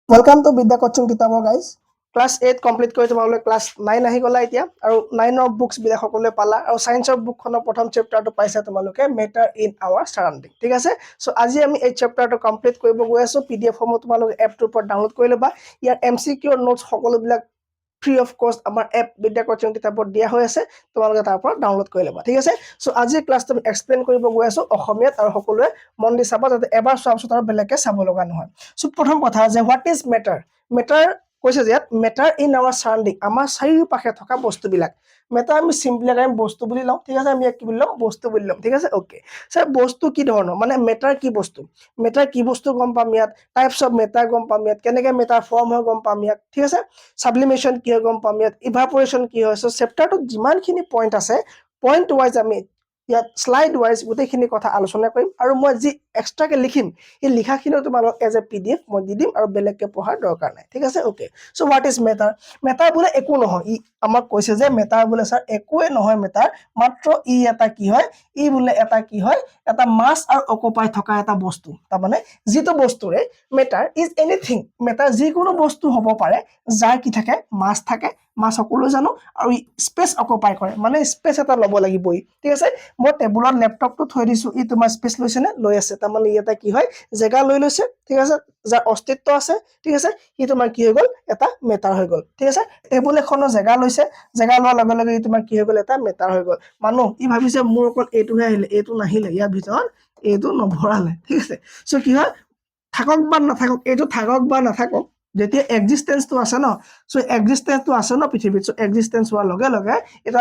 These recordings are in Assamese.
Welcome to Vidya Coaching Kitabo guys. Class 8 complete কৰি তোমালোকে class 9 আহি গলা এতিয়া আৰু 9 বুকস বিলাক সকলোৱে পালা আৰু সায়েন্সৰ বুকখনৰ প্ৰথম চেপ্টাৰটো পাইছা তোমালোকে মেটাৰ ইন আৱাৰ সাৰাউণ্ডিং ঠিক আছে সো আজি আমি এই চেপ্টাৰটো কমপ্লিট কৰিব গৈ আছো পিডিএফ ফৰ্মত তোমালোকে এপটোৰ পৰা ডাউনলোড কৰি লবা ইয়াৰ এমসিকিউ নোটস সকলোবিলাক ফ্ৰী অফ কষ্ট আমাৰ এপ বিদ্যা কোচিং কিতাপত দিয়া হৈ আছে তোমালোকে তাৰ পৰা ডাউনলোড কৰি ল'বা ঠিক আছে সো আজি ক্লাছটো আমি এক্সপ্লেইন কৰিব গৈ আছো অসমীয়াত আৰু সকলোৱে মন দি চাবা যাতে এবাৰ চোৱাৰ পিছত আৰু বেলেগকে চাব লগা নহয় সো প্ৰথম কথা যে হোৱাট ইজ মেটাৰ মেটাৰ কৈছে যে মেটাৰ ইন আৱাৰ সাৰাউণ্ডিং আমাৰ চাৰিওপাশে থকা বস্তুবিলাক মেটাৰ আমি সিম্পলি আমি বস্তু বুলি লওঁ ঠিক আছে আমি কি বুলি লওঁ বস্তু বুলি লওঁ ঠিক আছে ওকে স্যাৰ বস্তু কি ধৰণৰ মানে মেটাৰ কি বস্তু গম পাম ইয়াত টাইপস অফ মেটাৰ গম পাম ইয়াত কেনেকৈ মেটাৰ ফৰ্ম হয় গম পাম ইয়াত ঠিক আছে সাবলিমেশন কি হয় গম পাম ইয়াত ইভাপোৰেশন কি হয় সো চেপ্টাৰটো যিমানখিনি পইণ্ট আছে পইণ্ট ওয়াইজ আমি ইয়াত স্লাইড ওয়াইজ গোটেইখিনি কথা আলোচনা কৰিম আৰু মই যি এক্সট্ৰাকে লিখিম এই লিখাখিনি তোমালোক এজ এ পিডিএফ মই দি দিম আৰু বেলেগকে পঢ়াৰ দৰকাৰ নাই ঠিক আছে okay so what is matter matter বোলে একো নহয় ই আমাক কৈছে যে মেটাৰ বোলে স্যাৰ একোৱে নহয় মেটাৰ মাত্ৰ ই এটা কি হয় ই বোলে এটা কি হয় এটা মাছ আৰু অকুপাই থকা এটা বস্তু তাৰ মানে যিটো বস্তুৰে মেটাৰ ইজ এনিথিং মেটাৰ যিকোনো বস্তু হ'ব পাৰে যাৰ কি থাকে মাছ সকলো জানো আৰু স্পেচ অকুপাই কৰে মানে স্পেচ এটা ল'ব লাগিবই ঠিক আছে মই টেবুলত ল্যাপটপটো থৈ দিছো ই তোমাৰ স্পেচ লৈছে নে লৈ আছে তাৰ মানে এটা কি হয় জায়গা লৈ লৈছে ঠিক আছে যাৰ অস্তিত্ব আছে ঠিক আছে ই তোমাৰ কি হৈ গল এটা মেটাৰ হৈ গল ঠিক আছে টেবুল এখনৰ জায়গা লৈছে জায়গা লোৱাৰ লগে লগে ই তোমাৰ কি হৈ গল এটা মেটাৰ হৈ গল মানুহ ই ভাবিছে মোৰ অকল এইটোহে আহিলে এইটো নাহিলে ইয়াৰ ভিতৰত এইটো নভৰালে ঠিক আছে সো কি হয় থাকক বা নাথাকক এইটো থাকক বা নাথাকক যেতিয়া এক্সিস্টেন্সটো আছে ন সো এক্সিস্টেন্সটো আছে ন পৃথিৱীত সো এক্সিস্টেন্স হোৱাৰ লগে লগে এটা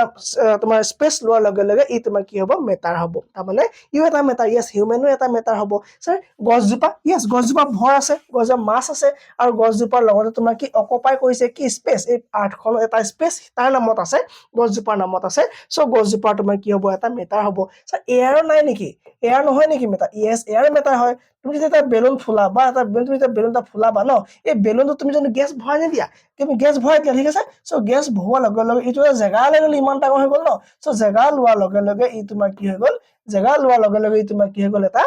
তোমাৰ স্পেচ লোৱাৰ লগে লগে ই তোমাৰ কি হ'ব মেটাৰ হ'ব তাৰ মানে ইও এটা মেটাৰ ইয়েস হিউম্যানো এটা মেটাৰ হ'ব স্যাৰ গছজোপা ইয়েস গছজোপা ভৰ আছে গছৰ মাছ আছে আৰু গছজোপাৰ লগতে তোমাৰ কি অকুপাই কৰিছে কি স্পেচ এই আৰ্থখন এটা স্পেচ তাৰ নামত আছে গছজোপাৰ নামত আছে সো গছজোপাৰ তোমাৰ কি হ'ব এটা মেটাৰ হ'ব স্যাৰ এয়াৰ নাই নেকি এয়াৰ নহয় নেকি মেটাৰ ইয়েস এয়াৰ মেটাৰ হয় তুমি যেতিয়া এটা বেলুন ফুলা বা এটা তুমি যেতিয়া বেলুন এটা ফুলাবা ন এই বেলুনটো তুমি যদি গেছ ভৰাই নিদিয়া তুমি গেছ ভৰাই দিয়া ঠিক আছে সো গেছ ভৰোৱাৰ লগে লগে এইটো জায়গা লৈ গ'ল ইমান ডাঙৰ হৈ গ'ল ন সো জায়গা লোৱাৰ লগে লগে ই তোমাৰ কি হৈ গ'ল জায়গা লোৱাৰ লগে লগে ই তোমাৰ কি হৈ গ'ল এটা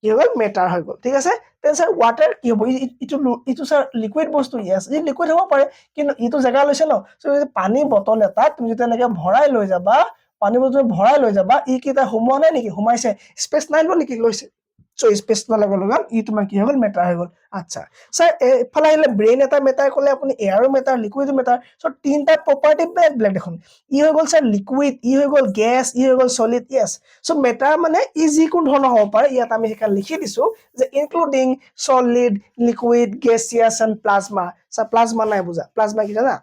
কি হৈ গ'ল মেটাৰ হৈ গ'ল ঠিক আছে তেন স্যাৰ ওয়াটাৰ কি হ'ব ইটো স্যাৰ লিকুইড বস্তু ইয়েস ই লিকুইড হ'ব পাৰে কিন্তু ইটো জায়গা লৈছে ন সো পানী বটল এটা তুমি যেতিয়া এনেকৈ ভৰাই লৈ যাবা পানী বটল ভৰাই লৈ যাবা ই কি এটা সোমোৱা নাই নেকি সোমাইছে স্পেচ নাই লোৱা নেকি লৈছে সো স্পেচ লোৱাৰ লগে লগে ই তোমাৰ কি হৈ গ'ল মেটাৰ হৈ গ'ল আচ্ছা স্যাৰ এফালে আহিলে ব্ৰেইন এটা মেটাৰ ক'লে আপুনি এয়াৰো মেটাৰ লিকুইডো মেটাৰ সো তিনটা প্ৰপাৰ্টি বেলেগ দেখোন ই হৈ গ'ল স্যাৰ লিকুইড ই হৈ গ'ল গেছ ই হৈ গ'ল সলিড ইয়েস সো মেটাৰ মানে ই যিকোনো ধৰণৰ হ'ব পাৰে ইয়াত আমি সেইকাৰণে লিখি দিছো যে including solid liquid gaseous and plasma sir plasma নাই বুজা প্লাজমা কি জানা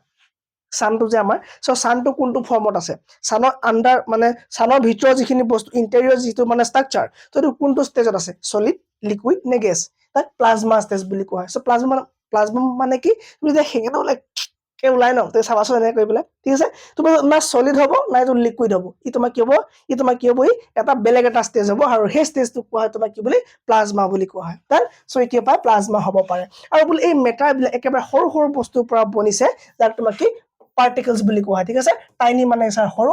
সানটো যে আমাৰ সো সানটো কোনটো ফৰ্মত আছে সানৰ আন্ডাৰ মানে সানৰ ভিতৰৰ যিখিনি বস্তু ইন্টেৰিয়ৰ যিটো মানে ষ্ট্ৰাকচাৰ তো এইটো কোনটো ষ্টেজত আছে সলিড লিকুইড নে গেছ তাক প্লাজমা ষ্টেজ বুলি কোৱা হয় সো প্লাজমা মানে কি তুমি যে হেঙেনো লাইক ওলাই ন তুমি চাবাচোন এনেকৈ কৰি পেলাই ঠিক আছে তোমাৰ না সলিড হ'ব না এইটো লিকুইড হ'ব ই তোমাৰ কি হ'ব ই এটা বেলেগ এটা ষ্টেজ হ'ব আৰু সেই ষ্টেজটো কোৱা হয় তোমাৰ কি বুলি প্লাজমা বুলি কোৱা হয় দেন সো এতিয়া পায় প্লাজমা হ'ব পাৰে আৰু বোলে এই মেটাৰ বিলাক একেবাৰে সৰু সৰু বস্তুৰ পৰা বনিছে যাক তোমাৰ কি পাৰ্টিকলছ বুলি কোৱা হয় ঠিক আছে টাইনি মানে স্যাৰ সৰু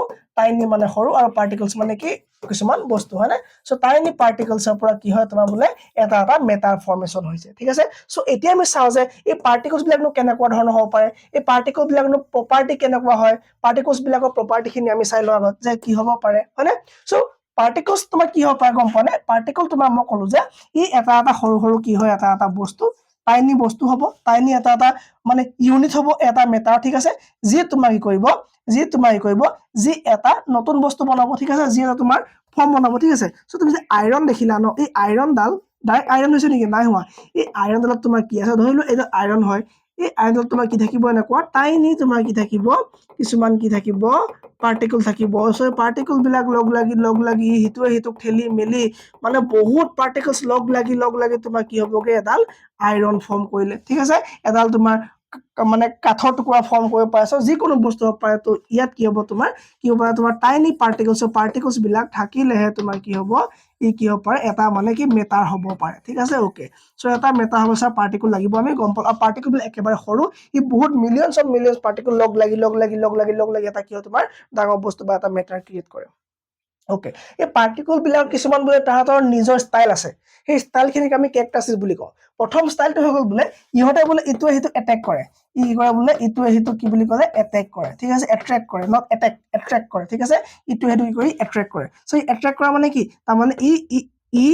আৰু পাৰ্টিকলছ মানে কি কিছুমান বস্তু হয় না সো টাইনি পাৰ্টিকলছৰ পৰা কি হয় তোমাৰ বোলে এটা মেটাৰ ফৰ্মেশন হৈছে ঠিক আছে সো এতিয়া আমি চাও যে এই পাৰ্টিকলছ বিলাকনো কেনেকুৱা ধৰণৰ হ'ব পাৰে এই পাৰ্টিকল বিলাকনো প্ৰপাৰ্টি কেনেকুৱা হয় পাৰ্টিকলছ বিলাকৰ প্ৰপাৰ্টিখিনি আমি চাই লোৱা আগত যে কি হ'ব পাৰে হয়নে সো পাৰ্টিকলছ তোমাৰ কি হ'ব পাৰে গম পোৱা নে পাৰ্টিকল তোমাৰ মই ক'লো যে ই এটা সৰু কি হয় এটা বস্তু টাইনি বস্তু হ'ব টাইনি এটা মানে ইউনিট হ'ব এটা মেটাৰ ঠিক আছে যি তোমাৰ কি কৰিব যি এটা নতুন বস্তু বনাব ঠিক আছে যি এটা তোমাৰ ফৰ্ম বনাব ঠিক আছে সো তুমি যে আইৰন দেখিলা ন এই আইৰনডাল ডাইৰেক্ট আইৰন হৈছে নেকি নাই হোৱা এই আইৰনডালত তোমাৰ কি আছে ধৰি লোৱা এইটো আইৰন হয় এই আইৰনডালত তোমাৰ কি থাকিব এনেকুৱা টাইনি তোমাৰ কি থাকিব কিছুমান কি থাকিব পাৰ্টিকল থাকিব সো পাৰ্টিকল বিলাক লগ লাগি হিটোৱে হিটোক ঠেলি মেলি মানে বহুত পাৰ্টিকলছ লগ লাগি তোমাৰ কি হ'বগে এডাল আইৰন ফৰ্ম কৰিলে ঠিক আছে এডাল তোমাৰ মানে কাঠৰ টুকুৰা ফৰ্ম কৰিব পাৰে সো যিকোনো বস্তু হ'ব পাৰে তো ইয়াত কি হ'ব তোমাৰ টাইনি পাৰ্টিকলছ বিলাক থাকিলেহে তোমাৰ কি হ'ব ই কি হ'ব পাৰে এটা মানে কি মেটাৰ হ'ব পাৰে ঠিক আছে ওকে সো এটা মেটাৰ হ'ব স্যাৰ পাৰ্টিকল লাগিব আমি গম পাওঁ আৰু পাৰ্টিকল বিলাক একেবাৰে সৰু ই বহুত মিলিয়নছ পাৰ্টিকল লগ লাগি এটা কি হয় তোমাৰ ডাঙৰ বস্তু বা এটা মেটাৰ ক্ৰিয়েট কৰে ওকে এই পাৰ্টিকল বিলাক কিছুমান বোলে তাহাঁতৰ নিজৰ ষ্টাইল আছে সেই ষ্টাইলখিনিক আমি কেৰেক্টাৰিষ্টিক্স বুলি কওঁ প্ৰথম ষ্টাইলটো হৈ গ'ল বোলে ইহঁতে বোলে ইটোৱে সিটো এটেক কৰে ই কৰে বোলে ইটোৱে সিটো কি বুলি ক'লে এটেক কৰে ঠিক আছে এট্ৰেক্ট কৰে নট এটেক এট্ৰেক্ট কৰে ঠিক আছে ইটোৱে সিটো কি কৰি এট্ৰেক্ট কৰে চ' ই এট্ৰেক্ট কৰা মানে কি তাৰমানে ই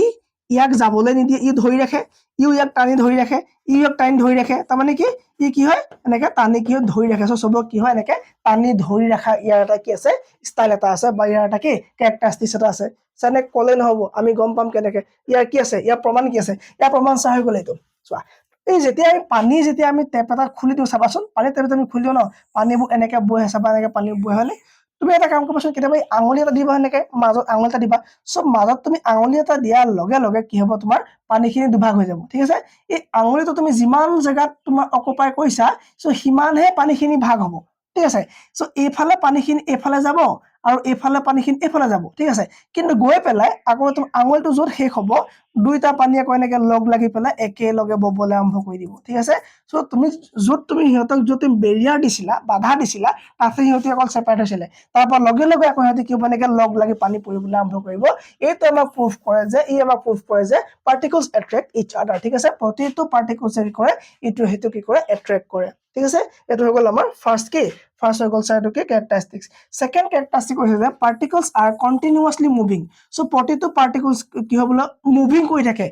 ইয়াক যাবলৈ নিদিয়ে ই ধৰি ৰাখে ইও ইয়াক টানি ধৰি ৰাখে ই ইয়াক টানি ধৰি ৰাখে তাৰমানে কি ই কি হয় এনেকে টানি কি হয় ধৰি ৰাখে চ' চবক কি হয় এনেকে টানি ধৰি ৰাখা ইয়াৰ এটা কি আছে ষ্টাইল এটা আছে বা ইয়াৰ এটা কি কেৰেক্টাৰিষ্টিক্স এটা আছে যেনে ক'লে নহ'ব আমি গম পাম কেনেকে ইয়াৰ কি আছে ইয়াৰ প্ৰমাণ কি আছে ইয়াৰ প্ৰমাণ চাই হৈ গ'ল এইটো চোৱা এই যেতিয়া আমি পানী যেতিয়া আমি টেপ এটা খুলি দিওঁ চাবাচোন পানী টেপ আমি খুলি দিওঁ ন পানীবোৰ এনেকে বৈ আহে চাবা এনেকে পানী বৈ হয়নে তুমি এটা কাম কৰিবাচোন কেতিয়াবা আঙুলি এটা দিবা এনেকে মাজত আঙুলি এটা দিবা চব মাজত তুমি আঙুলি এটা দিয়াৰ লগে লগে কি হ'ব তোমাৰ পানীখিনি দুভাগ হৈ যাব ঠিক আছে এই আঙুলিটো তুমি যিমান জেগাত তোমাৰ অকুপাই কৰিছা চ' সিমানহে পানীখিনি ভাগ হ'ব ঠিক আছে চ' এইফালে পানীখিনি এইফালে যাব আৰু এইফালে পানীখিনি এইফালে যাব ঠিক আছে কিন্তু গৈ পেলাই আকৌ তুমি আঙুলিটো য'ত শেষ হ'ব দুইটা পানী আকৌ এনেকে লগ লাগি পেলাই একেলগে ববলৈ আৰম্ভ কৰি দিব ঠিক আছে চ' তুমি য'ত তুমি সিহঁতক য'ত তুমি বেৰিয়াৰ দিছিলা বাধা দিছিলা তাতে সিহঁতে অকল ছেপাৰেট হৈছিলে তাৰ পৰা লগে লগে আকৌ সিহঁতে কি হ'ব এনেকে লগ লাগি পানী পৰিবলৈ আৰম্ভ কৰিব এইটো আমাক প্ৰুফ কৰে যে পাৰ্টিকলছ এট্ৰেক্ট ইচ আদাৰ ঠিক আছে প্ৰতিটো পাৰ্টিকলছে কি কৰে ইটো সেইটো কি কৰে এট্ৰেক্ট কৰে ঠিক আছে এইটো হৈ গ'ল আমাৰ ফাৰ্ষ্ট হৈ গ'ল চাইটো কি কেৰেক্টাৰিষ্টিক্স সেকেন্ড কেৰেক্টাৰিষ্টিক হৈছে যে পাৰ্টিকলছ আৰ কণ্টিনিউৱাছলি মুভিং চ' প্ৰতিটো পাৰ্টিকলছ কি হ'ব বোলে মুভিং কৰি থাকে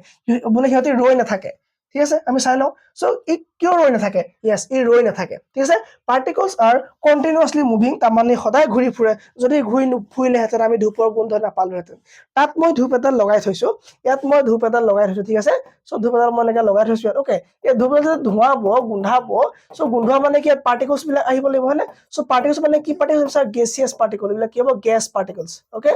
বোলে সিহঁতে ৰৈ নাথাকে ঠিক আছে আমি চাই লওঁ চ' ই কিয় ৰৈ নাথাকে য়েছ ই ৰৈ নাথাকে ঠিক আছে পাৰ্টিকলছ আৰ কণ্টিনিউৱাছলি মুভিং তাৰমানে সদায় ঘূৰি ফুৰে যদি ঘূৰি নুফুৰিলেহেঁতেন আমি ধূপৰ গোন্ধ নাপালোহেঁতেন তাত মই ধূপ এটা লগাই থৈছো ইয়াত মই ধূপ এটা লগাই থৈছো ঠিক আছে চ' ধূপ এটা মই এনেকে লগাই থৈছো ইয়াত অ'কে এই ধূপ এটা ধোঁৱাব গোন্ধাব চ' গোন্ধোৱা মানে কি পাৰ্টিকলছ বিলাক আহিব লাগিব হয় নে চ' পাৰ্টিকলছ মানে কি পাৰ্টিকলছ গেছিয়াছ পাৰ্টিকল এইবিলাক কি হ'ব gas particles okay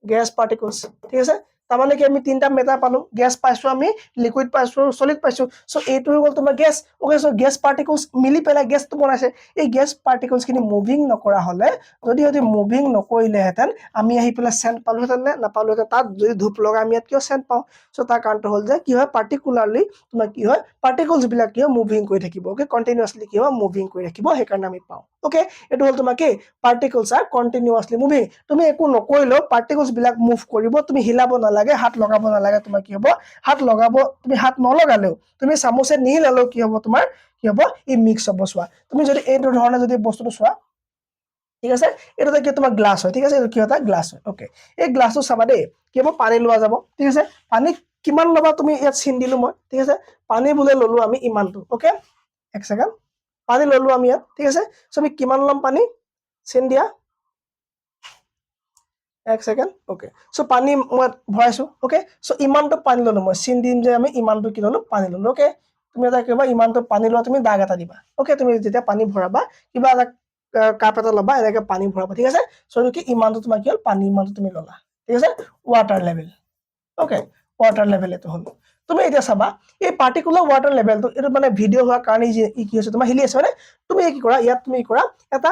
gas particles ঠিক আছে তাৰমানে কি আমি তিনিটা মেটাৰ পালো গেছ পাইছো আমি লিকুইড পাইছো সলিড পাইছো চ' এইটো হৈ গ'ল তোমাৰ gas okay so' gas particles মিলি পেলাই গেছটো বনাইছে এই গেছ পাৰ্টিকলছ খিনি মুভিং নকৰা হলে যদি সিহঁতি মুভিং নকৰিলেহেঁতেন আমি আহি পেলাই চেণ্ট পালোহেঁতেন নে নাপালোহেঁতেন তাত যদি ধূপ লগাই আমি ইয়াত কিয় চেণ্ট পাওঁ চ' তাৰ কাৰণটো হ'ল যে কি হয় পাৰ্টিকুলাৰলি তোমাৰ কি হয় পাৰ্টিকলছ বিলাক কি হয় মুভিং কৰি থাকিব অ'কে কণ্টিনিউৱাছলি কি হয় মুভিং কৰি ৰাখিব সেইকাৰণে আমি পাওঁ অ'কে এইটো হ'ল তোমাৰ কি পাৰ্টিকলছ আৰ কণ্টিনিউৱাছলি মুভিং তুমি একো নকৰিলেও পাৰ্টিকলছ বিলাক মুভ কৰিব তুমি হিলাব নালাগে হাত লগাব নালাগে তোমাৰ কি হ'ব হাত লগাব তুমি হাত নলগালেও তুমি চামুচে নিহিলালেও কি হ'ব তোমাৰ কি হ'ব ই মিক্স হ'ব চোৱা তুমি যদি এইটো ধৰণে যদি বস্তুটো চোৱা ঠিক আছে এইটো কি তোমাৰ গ্লাছ হয় ঠিক আছে এইটো কি এটা গ্লাছ হয় অ'কে এই গ্লাছটো চাবা দেই কি হ'ব পানী লোৱা যাব ঠিক আছে পানী কিমান ল'বা তুমি ইয়াত চিন দিলো মই ঠিক আছে পানী বোলে ল'লো আমি ইমানটো অ'কে এক ছেকেণ্ড পানী ল'লো আমি ইয়াত ঠিক আছে চ' আমি কিমান ল'ম পানী চিন দিয়া এক ছেকেণ্ড অ'কে চ' পানী মই ভৰাইছো অ'কে চ' ইমানটো পানী ল'লো মই চিন দিম যে আমি ইমানটো কি ল'লো পানী ল'লো অ'কে তুমি এটা কিবা ইমানটো পানী লোৱা তুমি দাগ এটা দিবা অ'কে তুমি যেতিয়া পানী ভৰাবা কিবা এটা কাপ এটা ল'বা এনেকে পানী ভৰাবা ঠিক আছে চ' কি ইমানটো তোমাৰ কি হ'ল পানী ইমানটো তুমি ল'লা ঠিক আছে water level okay water level এইটো হ'ল তুমি এতিয়া চাবা এই পাৰ্টিকুলাৰ ৱাটাৰ লেভেলটো এইটো মানে ভিডিঅ' হোৱাৰ কাৰণে কি হৈছে তোমাৰ হিলি আছে মানে তুমি কি কৰা ইয়াত তুমি কৰা এটা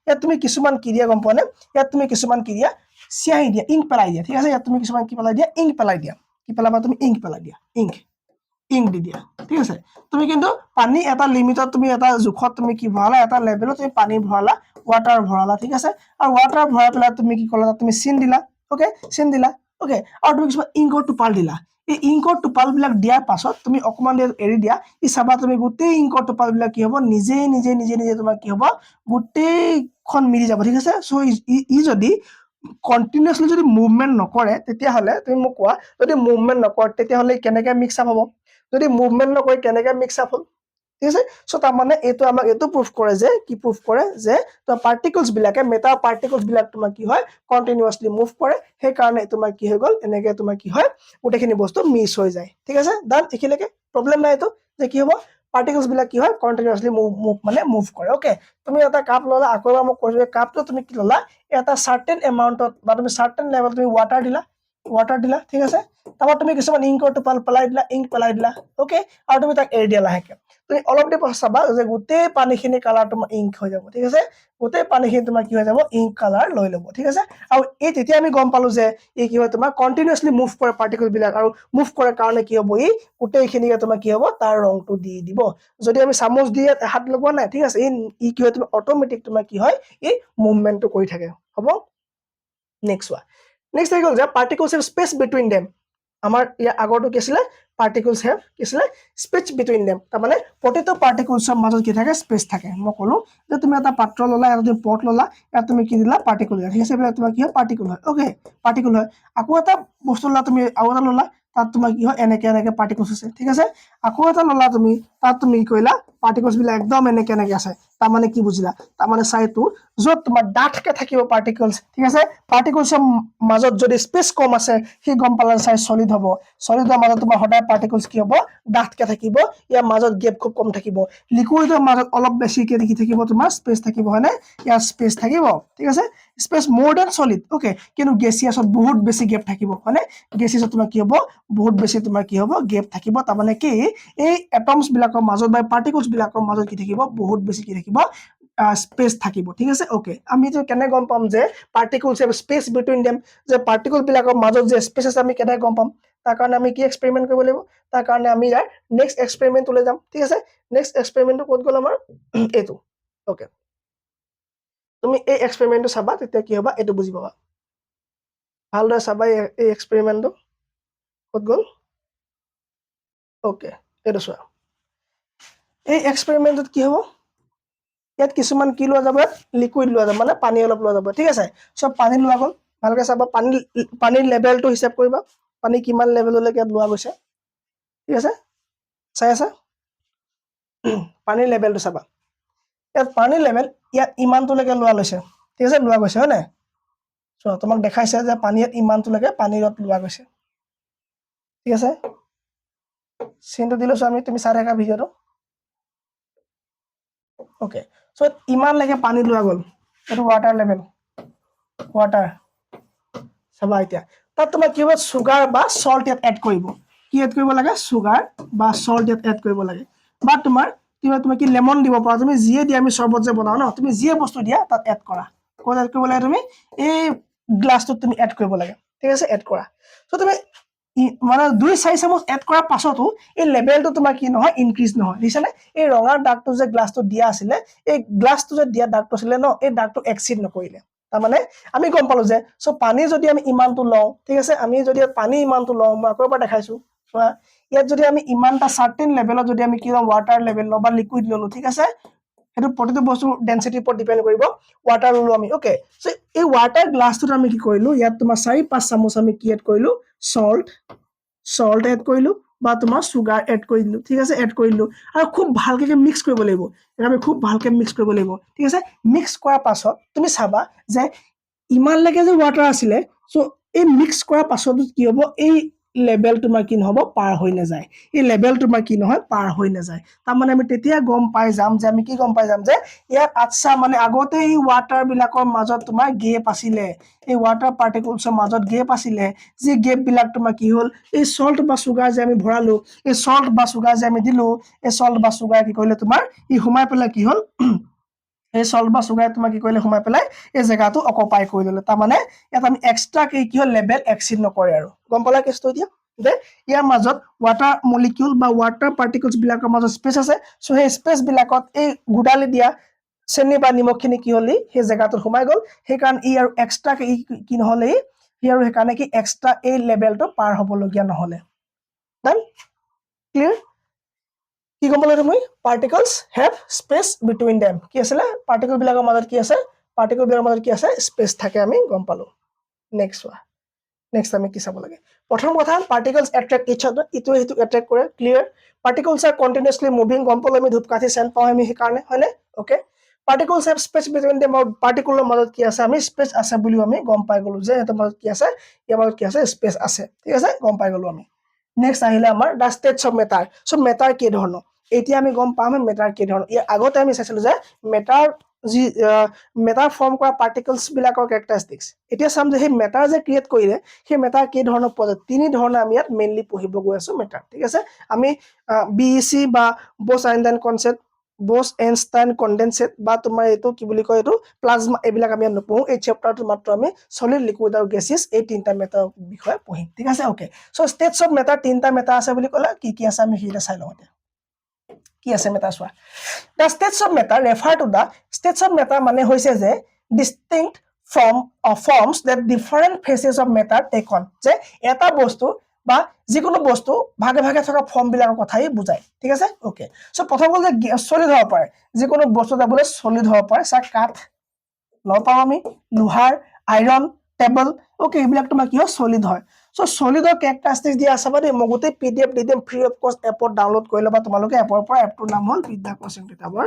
ইয়াত তুমি কিছুমান কি দিয়া গম পোৱা নে ইয়াত তুমি কিছুমান কি দিয়া চিয়াঁহী দিয়া ইংক পেলাই দিয়া ঠিক আছে ইয়াত তুমি কিছুমান কি পেলাই দিয়া ইংক পেলাই দিয়া কি পেলাবা তুমি ইংক পেলাই দিয়া ইংক দি দিয়া ঠিক আছে তুমি কিন্তু পানী এটা লিমিটত তুমি এটা জোখত তুমি কি ভৰালা এটা লেভেলত তুমি পানী ভৰালা ৱাটাৰ ভৰালা ঠিক আছে আৰু ৱাটাৰ ভৰাই পেলাই তুমি কি কৰিলা তুমি চিন দিলা অ'কে চিন দিলা অ'কে আৰু তুমি কিছুমান ইংকৰ টোপাল দিলা এই ইংকৰ টোপাল বিলাক দিয়াৰ পাছত তুমি অকমান দেৰি এৰি দিয়া ই চাবা তুমি গোটেই ইংকৰ টোপাল বিলাক কি হ'ব নিজে তোমাৰ কি হ'ব গোটেইখন মিলি যাব ঠিক আছে চ' ই যদি কণ্টিনিউৱাছলি যদি মুভমেণ্ট নকৰে তেতিয়াহ'লে তুমি মোক কোৱা যদি মুভমেণ্ট নকৰে তেতিয়াহ'লে কেনেকে মিক্স আপ হ'ব যদি মুভমেণ্ট নকৰে কেনেকে মিক্স আপ হ'ল ঠিক আছে চ' তাৰমানে এইটো আমাক এইটো প্ৰুফ কৰে যে কি প্ৰুফ কৰে যে পাৰ্টিকলছ বিলাকে মেটাৰ পাৰ্টিকলছ বিলাক তোমাৰ কি হয় কণ্টিনিউৱাছলি মুভ কৰে সেইকাৰণে তোমাৰ কি হৈ গ'ল এনেকে তোমাৰ কি হয় গোটেইখিনি বস্তু মিক্স হৈ যায় ঠিক আছে ডান এইখিনিলৈকে প্ৰব্লেম নাই এইটো যে কি হ'ব পাৰ্টিকলছ বিলাক কি হয় কণ্টিনিউৱাছলি মুভ কৰে অ'কে তুমি এটা কাপ ল'লা আকৌ এবাৰ মোক কৈছো কাপটো তুমি কি ল'লা এটা চাৰ্টেন এমাউণ্টত বা তুমি চাৰ্টেন লেভেল তুমি ৱাটাৰ দিলা ঠিক আছে তাৰপৰা তুমি কিছুমান ইংকৰ টোপাল পেলাই দিলা ইংক পেলাই দিলা অ'কে আৰু তুমি তাক এৰি দিয়া লাহেকে তুমি অলপ দেৰি পাছত চাবা যে গোটেই পানীখিনি কালাৰ তোমাৰ ইংক হৈ যাব ঠিক আছে গোটেই পানীখিনি তোমাৰ কি হৈ যাব ইংক কালাৰ লৈ ল'ব ঠিক আছে আৰু এই তেতিয়া আমি গম পালো যে ই কি হয় তোমাৰ কণ্টিনিউৱাছলি মুভ কৰে পাৰ্টিকল বিলাক আৰু মুভ কৰে কাৰণে কি হ'ব ই গোটেইখিনিকে তোমাৰ কি হ'ব তাৰ ৰংটো দি দিব যদি আমি চামুচ দি হাত লগোৱা নাই ঠিক আছে ই কি হয় তোমাৰ অট'মেটিক তোমাৰ কি হয় ই মুভমেণ্টটো কৰি থাকে হ'ব নেক্সট চোৱা নেক্সট আহি গ'ল যে particles have space between them আমাৰ ইয়াৰ আগৰটো কি আছিলে পাৰ্টিকলছ হেভ কি আছিলে স্পেচ বিটুইন দেম তাৰমানে প্ৰতিটো পাৰ্টিকলছৰ মাজত কি থাকে স্পেচ থাকে মই ক'লো যে তুমি এটা পাত্ৰ ল'লা এটা তুমি পট ল'লা ইয়াত তুমি কি দিলা পাৰ্টিকল দিলা ঠিক আছে এইবিলাক তোমাৰ কি হয় পাৰ্টিকল হয় অ'কে পাৰ্টিকল হয় আকৌ এটা বস্তু ল'লা তুমি আৰু এটা ল'লা তাত তোমাৰ কি হয় এনেকে এনেকে পাৰ্টিকলছ আছে ঠিক আছে আকৌ এটা ল'লা তুমি তাত তুমি কি কৰিলা পাৰ্টিকলছ বিলাক একদম এনেকে এনেকে আছে তাৰমানে কি বুজিলা তাৰমানে চাইটো য'ত তোমাৰ ডাঠকে থাকিব পাৰ্টিকলছ ঠিক আছে পাৰ্টিকলছৰ মাজত যদি স্পেচ কম আছে সি গম পালে চাই সলিড হ'ব সলিডৰ মাজত তোমাৰ সদায় পাৰ্টিকলছ কি হ'ব ডাঠকে থাকিব ইয়াৰ মাজত গেপ খুব কম থাকিব লিকুইডৰ মাজত অলপ বেছিকে দেখি থাকিব তোমাৰ স্পেচ থাকিব হয়নে ইয়াৰ স্পেচ থাকিব ঠিক আছে স্পেচ মোৰ দেন সলিড ওকে কিন্তু গেছিয়াছত বহুত বেছি গেপ থাকিব হয়নে গেছিয়াছত তোমাৰ কি হ'ব বহুত বেছি তোমাৰ কি হ'ব গেপ থাকিব তাৰমানে কি এই এটমছ বিলাকৰ মাজত বা পাৰ্টিকলছ বিলাকৰ মাজত কি থাকিব বহুত বেছি কি থাকিব স্পেচ থাকিব ঠিক আছে ওকে আমি যে কেনে গম পাম যে particles have space between them যে পাৰ্টিকল বিলাকৰ মাজত যে স্পেচ আছে আমি কেনে গম পাম তাৰ কাৰণে আমি কি এক্সপেৰিমেন্ট কৰিব লাগিব তাৰ কাৰণে আমি ইয়াৰ নেক্সট এক্সপেৰিমেন্টলৈ যাম ঠিক আছে নেক্সট এক্সপেৰিমেন্টটো ক'ত গ'ল আমাৰ এইটো ওকে তুমি এই এক্সপেৰিমেন্টটো চাবা তেতিয়া কি হ'বা এইটো বুজি পাবা ভালদৰে চাবা এই এক্সপেৰিমেন্টটো ক'ত গ'ল ওকে এইটো চোৱা এই এক্সপেৰিমেন্টত কি হ'ব ইয়াত কিছুমান কি লোৱা যাব লিকুইড লোৱা যাব মানে পানী অলপ লোৱা যাব ঠিক আছে সব পানী লোৱা গ'ল ভালকে চাবা পানীৰ লেভেলটো হিচাপ কৰিবা পানী কিমান লেভেললৈকে লোৱা গৈছে ঠিক আছে চাই আছা পানীৰ লেভেলটো চাবা ইয়াত পানীৰ লেভেল ইয়াত ইমানটোলৈকে লোৱা লৈছে ঠিক আছে লোৱা গৈছে হয় নাই চোৱা তোমাক দেখাইছে যে পানী ইয়াত ইমানটোলৈকে পানীত লোৱা গৈছে ঠিক আছে চিনটো দিলো চোৱা আমি তুমি চাই থাকা ভিডিঅ'টো ওকে সো ইমানলৈকে পানী লোৱা গ'ল এইটো ৱাটাৰ লেভেল ৱাটাৰ চাবা এতিয়া তাত তোমাৰ কি হ'ব চুগাৰ বা সল্ট ইয়াত এড কৰিব কি এড কৰিব লাগে চুগাৰ বা সল্ট ইয়াত এড কৰিব লাগে বা তোমাৰ তুমি কি লেমন দিব পাৰা তুমি যিয়ে দিয়া আমি চৰবত যে বনাও ন তুমি যিয়ে বস্তু দিয়া তাত এড কৰা ক'ত এড কৰিব লাগে তুমি এই গ্লাছটোত তুমি এড কৰিব লাগে ঠিক আছে এড কৰা সো তুমি মানে 2-4 চামুচ এড কৰাৰ পাছতো এই লেভেলটো তোমাৰ কি নহয় ইনক্ৰিজ নহয় বুজিছানে এই ৰঙা দাগটো যে গ্লাছটো দিয়া আছিলে এই গ্লাছটো যে দিয়া দাগটো আছিলে ন এই দাগটো এক্সিড নকৰিলে তাৰমানে আমি গম পালো যে সো পানী যদি আমি ইমানটো লওঁ ঠিক আছে আমি যদি পানী ইমানটো লওঁ মই আকৌ এবাৰ দেখাইছো চোৱা ইয়াত যদি আমি ইমানটা চাৰ্টেন লেভেলত যদি আমি কি লওঁ ৱাটাৰ লেভেল লওঁ বা লিকুইড ললো ঠিক আছে সেইটো প্ৰতিটো বস্তু ডেনচিটিৰ ওপৰত ডিপেন্ড কৰিব ৱাটাৰ ললো আমি ওকে সো এই ৱাটাৰ গ্লাছটোত আমি কি কৰিলো ইয়াত তোমাৰ 4-5 চামুচ আমি কি এড কৰিলো সল্ট এড কৰিলো বা তোমাৰ চুগাৰ এড কৰি দিলো ঠিক আছে এড কৰি দিলো আৰু খুব ভালকে মিক্স কৰিব লাগিব আমি খুব ভালকে মিক্স কৰিব লাগিব ঠিক আছে মিক্স কৰাৰ পাছত তুমি চাবা যে ইমানলৈকে যে ৱাটাৰ আছিলে সো এই মিক্স কৰাৰ পাছত কি হ'ব এই লেভেল তোমাৰ কি নহ'ব পাৰ হৈ নাযায় এই লেভেল তোমাৰ কি নহয় পাৰ হৈ নাযায় তাৰমানে আমি তেতিয়া গম পাই যাম যে আমি কি গম পাই যাম যে ইয়াত আচ্ছা মানে আগতে এই ৱাটাৰ বিলাকৰ মাজত তোমাৰ গেপ আছিলে এই ৱাটাৰ পাৰ্টিকলছৰ মাজত গেপ আছিলে যি গেপ বিলাক তোমাৰ কি হ'ল এই সল্ট বা চুগাৰ যে আমি ভৰালো এই সল্ট বা চুগাৰ যে আমি দিলো এই সল্ট বা চুগাৰ কি কৰিলে তোমাৰ ই সোমাই পেলাই কি হ'ল এই সল্ট বা চুগাৰ তোমাৰ কি কৰিলে সোমাই পেলাই এই জেগাটো অকুপাই কৰি ল'লে তাৰমানে ইয়াত আমি এক্সট্ৰা কি হ'ল লেভেল এক্সিড নকৰে আৰু গম পালা কেছটো এতিয়া যে ইয়াৰ মাজত ৱাটাৰ মলিকিউল বা ৱাটাৰ পাৰ্টিকলছ বিলাকৰ মাজত স্পেচ আছে সো সেই স্পেচ বিলাকত এই গুদালি দিয়া চেনি বা নিমখখিনি কি হ'লি সেই জেগাটোত সোমাই গ'ল সেইকাৰণে ই আৰু এক্সট্ৰা কি নহ'লে ই আৰু সেইকাৰণে কি এক্সট্ৰা এই লেভেলটো পাৰ হ'বলগীয়া নহ'লে ডান ক্লিয়াৰ কি গম পালা তুমি particles have space between them কি আছিলে পাৰ্টিকল বিলাকৰ মাজত কি আছে পাৰ্টিকল বিলাকৰ মাজত কি আছে স্পেচ থাকে আমি গম পালো নেক্সট চোৱা নেক্সট আমি কি চাব লাগে প্ৰথম কথা পাৰ্টিকলছ এট্ৰেক্ট ইচ আদাৰ ইটোৱে সিটোক এট্ৰেক্ট কৰে clear particles R continuously moving গম পালো আমি ধূপকাঠি চেণ্ট পাওঁ আমি সেইকাৰণে হয়নে okay particles have space between them আৰু পাৰ্টিকলৰ মাজত কি আছে আমি স্পেচ আছে বুলিও আমি গম পাই গলো যে সিহঁতৰ মাজত কি আছে ইয়াৰ মাজত কি আছে স্পেচ আছে ঠিক আছে গম পাই গলো আমি নেক্সট আহিলে আমাৰ the states of matter so matter কি ধৰণৰ এতিয়া আমি গম পাম মেটাৰ কি ধৰণৰ ইয়াৰ আগতে আমি চাইছিলো যে মেটাৰ যি মেটাৰ ফৰ্ম কৰা পাৰ্টিকলছ বিলাকৰ কেৰেক্টাৰিষ্টিক্স এতিয়া চাম যে সেই মেটাৰ যে ক্ৰিয়েট কৰিলে সেই মেটাৰ কি ধৰণৰ পোৱা যায় তিনি ধৰণে আমি ইয়াত মেইনলি পঢ়িব গৈ আছো মেটাৰ ঠিক আছে আমি বিইচি বা বছ আইনষ্টাইন কনচেপ্ট বছ আইনষ্টাইন কনডেনছেট বা তোমাৰ এইটো কি বুলি কয় এইটো প্লাজমা এইবিলাক আমি নপঢ়ো এই চেপ্টাৰটো মাত্ৰ আমি সলিড লিকুইড আৰু গেছিছ এই তিনিটা মেটাৰ বিষয়ে পঢ়িম ঠিক আছে okay so states of matter তিনিটা মেটাৰ আছে বুলি ক'লে কি আছে আমি সেইটা চাই লওঁ এতিয়া কি আছে মেটাৰ চোৱা the states of matter refer to the states of matter মানে হৈছে যে ডিষ্টিংক্ট forms that different phases of matter take on যে এটা বস্তু বা যিকোনো বস্তু ভাগে ভাগে থকা ফৰ্ম বিলাকৰ কথাই বুজায় ঠিক আছে ওকে সো প্ৰথম হ'ল যে সলিড হ'ব পাৰে যিকোনো বস্তু এটা বোলে সলিড হ'ব পাৰে চাক কাঠ লব পাওঁ আমি লোহাৰ আইৰন টেবল ওকে এইবিলাক তোমাৰ কি হয় সলিড হয় সো সলিডৰ ক্যাৰেক্টাৰিষ্টিক্স দিয়া আছে বা মই গোটেই পিডিএফ দি দিম ফ্ৰী অফ কষ্ট এপত ডাউনলোড কৰি ল'বা তোমালোকে এপৰ পৰা এপটোৰ নাম হ'ল বিদ্যা কোচিং কিতাপৰ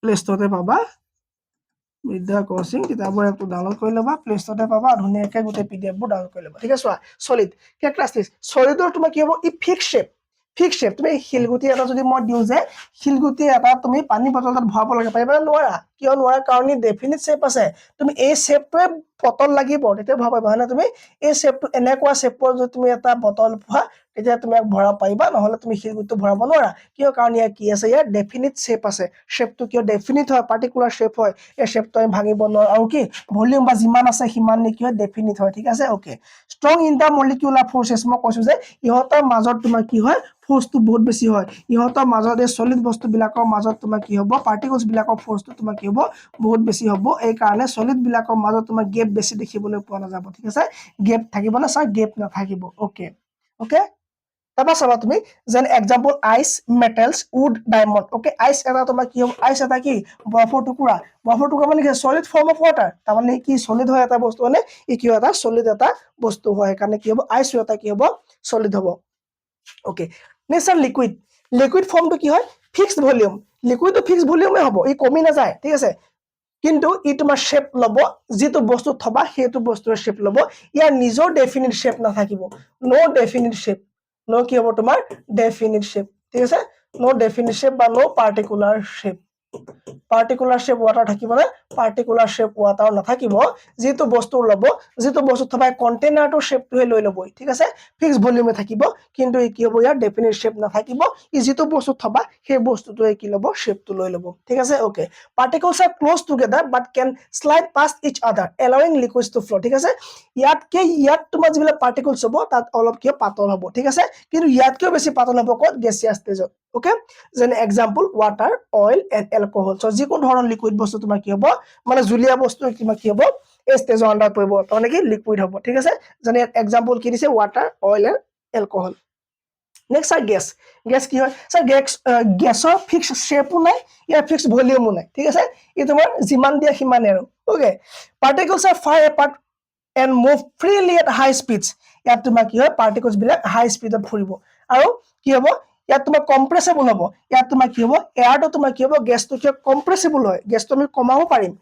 প্লে ষ্টৰতে পাবা বিদ্যা কোচিং কিতাপৰ এপটো ডাউনলোড কৰি ল'বা প্লে ষ্টৰতে পাবা ধুনীয়াকৈ গোটেই পিডিএফ বোৰ ডাউনলোড কৰি ল'বা ঠিক আছে চোৱা সলিড ক্যাৰেক্টাৰিষ্টিক্স সলিডৰ তোমাৰ কি হ'ব ই ফিক্স শেপ তুমি শিলগুটি এটা যদি মই দিওঁ যে শিলগুটি এটা তুমি পানী বটলত ভৰাব লাগে পাৰিবা নোৱাৰা কিয় নোৱাৰা কাৰণ ই ডেফিনিট শেপ আছে তুমি এই শেপটোৱে বটল লাগিব তেতিয়া ভৰাব পাৰিবা না তুমি এই শেপটো এনেকুৱা শেপৰ যদি তুমি এটা বটল ভৰা তেতিয়া তুমি ভৰাব পাৰিবা নহলে তুমি শিলগুটিটো ভৰাব নোৱাৰা কিয় কাৰণ ইয়াৰ কি আছে ইয়াৰ ডেফিনিট শেপ আছে শেপটো কিয় ডেফিনিট হয় পাৰ্টিকুলাৰ শেপ হয় এই শেপটো আমি ভাঙিব নোৱাৰো আৰু কি ভলিউম বা যিমান আছে সিমান কি হয় ডেফিনিট হয় ঠিক আছে ওকে ষ্ট্ৰং ইন্টাৰমলিকুলাৰ ফৰ্চেছ মই কৈছো যে ইহঁতৰ মাজত তোমাৰ কি হয় ফোৰ্সটো বহুত বেছি হয় ইহঁতৰ মাজত এই সলিড বস্তু বিলাকৰ মাজত তোমাৰ কি হ'ব পাৰ্টিকলছ বিলাকৰ ফোৰ্সটো তোমাৰ কি হ'ব বহুত বেছি হ'ব এই কাৰণে সলিড বিলাকৰ মাজত তোমাৰ গেপ বেছি দেখিবলৈ পোৱা নাযাব ঠিক আছে গেপ থাকিব না স্যাৰ গেপ নাথাকিব ওকে ওকে তাপা চাবা তুমি যেন example ice metals wood diamond okay ice এটা তোমাৰ কি হ'ব আইস এটা কি বৰফৰ টুকুৰা মানে কি সলিড ফৰ্ম অফ ওয়াটাৰ তাৰ মানে কি সলিড হয় এটা বস্তু মানে ই কি এটা সলিড এটা বস্তু হয় কাৰণে কি হ'ব আইস এটা কি হ'ব সলিড হ'ব ওকে নেক্সট লিকুইড ফৰ্মটো কি হয় ফিক্সড ভলিউম লিকুইডটো ফিক্সড ভলিউমে হ'ব ই কমি না যায় ঠিক আছে কিন্তু ই তোমাৰ শেপ লব যেটো বস্তু থবা হেতু বস্তুৰ শেপ লব ইয়াৰ নিজৰ ডেফিনিট শেপ নাথাকিব নো ডেফিনিট শেপ নো কি হ'ব তোমাৰ ডেফিনিট শেপ ঠিক আছে নো ডেফিনিট শেপ বা নো পাৰ্টিকুলাৰ শেপ ওয়াটাৰ থাকিব না পাৰ্টিকুলাৰ শেপ ওয়াটাৰ নাথাকিব যেটো বস্তু লব যেটো বস্তু থবা কন্টেইনাৰটো শেপটোহে লৈ লব ঠিক আছে ফিক্স ভলিউমে থাকিব কিন্তু ই কি হ'ব ইয়াৰ ডেফিনিট শেপ নাথাকিব ই যেটো বস্তু থবা সেই বস্তুটোৱে কি লব শেপটো লৈ লব ঠিক আছে okay particles are close together but can slide past each other allowing liquids to flow ঠিক আছে ইয়াত তোমাৰ যিবিলাক পাৰ্টিকলছ হ'ব তাত অলপ কি পাতল হ'ব ঠিক আছে কিন্তু ইয়াতকৈ বেছি পাতল হ'ব ক'ত গেছিয়াছ ষ্টেজত ওকে যেন example water oil and alcohol so যিকোনো ধৰণৰ লিকুইড বস্তু তোমাৰ কি হ'ব মানে জুলীয়া বস্তু তোমাৰ কি হ'ব এই ষ্টেজৰ আন্ডাৰ পৰিব তাৰমানে কি লিকুইড হ'ব ঠিক আছে যেনে এক্সাম্পল কি দিছে water oil and alcohol next আৰ গ্যাস কি হয় স্যাৰ গ্যাসৰ ফিক্স শেপও নাই ইয়াৰ ফিক্স ভলিউমও নাই ঠিক আছে ই তোমাৰ যিমান দিয়া সিমানে আৰু okay particles are far apart and move freely at high speeds ইয়াত তোমাৰ কি হয় পাৰ্টিকলছ বিলাক হাই স্পিডত ফুৰিব আৰু কি হ'ব ইয়াত তোমাৰ কম্প্ৰেসেবল হ'ব ইয়াত তোমাৰ কি হ'ব এয়াৰটো তোমাৰ কি হ'ব গ্যাসটো কি কম্প্ৰেসেবল হয় গ্যাসটো আমি কমাব পাৰিম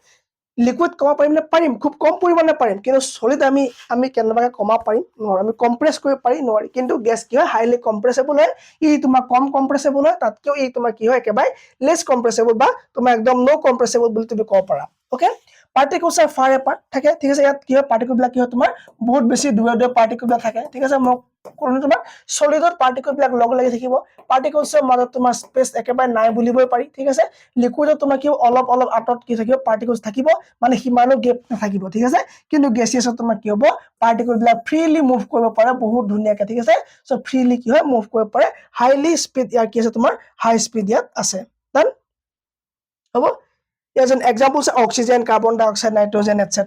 লিকুইড কমাব পাৰিম না পাৰিম খুব কম পৰিমাণে পাৰিম কিন্তু সলিড আমি কেনেবাকে কমাব পাৰিম নোৱাৰো আমি কম্প্ৰেস কৰিব পাৰি নোৱাৰি কিন্তু গ্যাস কি হয় হাইলি কম্প্ৰেসেবল হয় ই তোমাৰ কম কম্প্ৰেসেবল হয় তাতকৈ ই তোমাৰ কি হয় একেবাৰে লেস কম্প্ৰেসেবল বা তোমাৰ একদম নো কম্প্ৰেসেবল বুলি তুমি ক'ব পাৰা okay particles are far apart থাকে ঠিক আছে ইয়াত কি হয় পাৰ্টিকল বিলাক কি হয় তোমাৰ বহুত বেছি দূৰে পাৰ্টিকল বিলাক থাকে ঠিক আছে মই কোন তোমাৰ সলিডত পাৰ্টিকল বিলাক লগ লাগি থাকিব পাৰ্টিকলছৰ মাজত তোমাৰ স্পেস একেবাৰে নাই বুলিবই পাৰি ঠিক আছে লিকুইডত তোমাৰ কি অলপ আটত কি থাকিব পাৰ্টিকলছ থাকিব মানে হিমানো গেপ নাথাকিব ঠিক আছে কিন্তু গেছিয়াছত তোমাৰ কি হ'ব পাৰ্টিকল বিলাক ফ্ৰিলি মুভ কৰিব পাৰে বহুত ধুনীয়াকৈ ঠিক আছে সো ফ্ৰিলি কি হয় মুভ কৰিব পাৰে হাইলি স্পীড ইয়াৰ কি আছে তোমাৰ হাই স্পীড ইয়াত আছে দেন হ'ব As an example, oxygen, carbon dioxide, nitrogen, etc.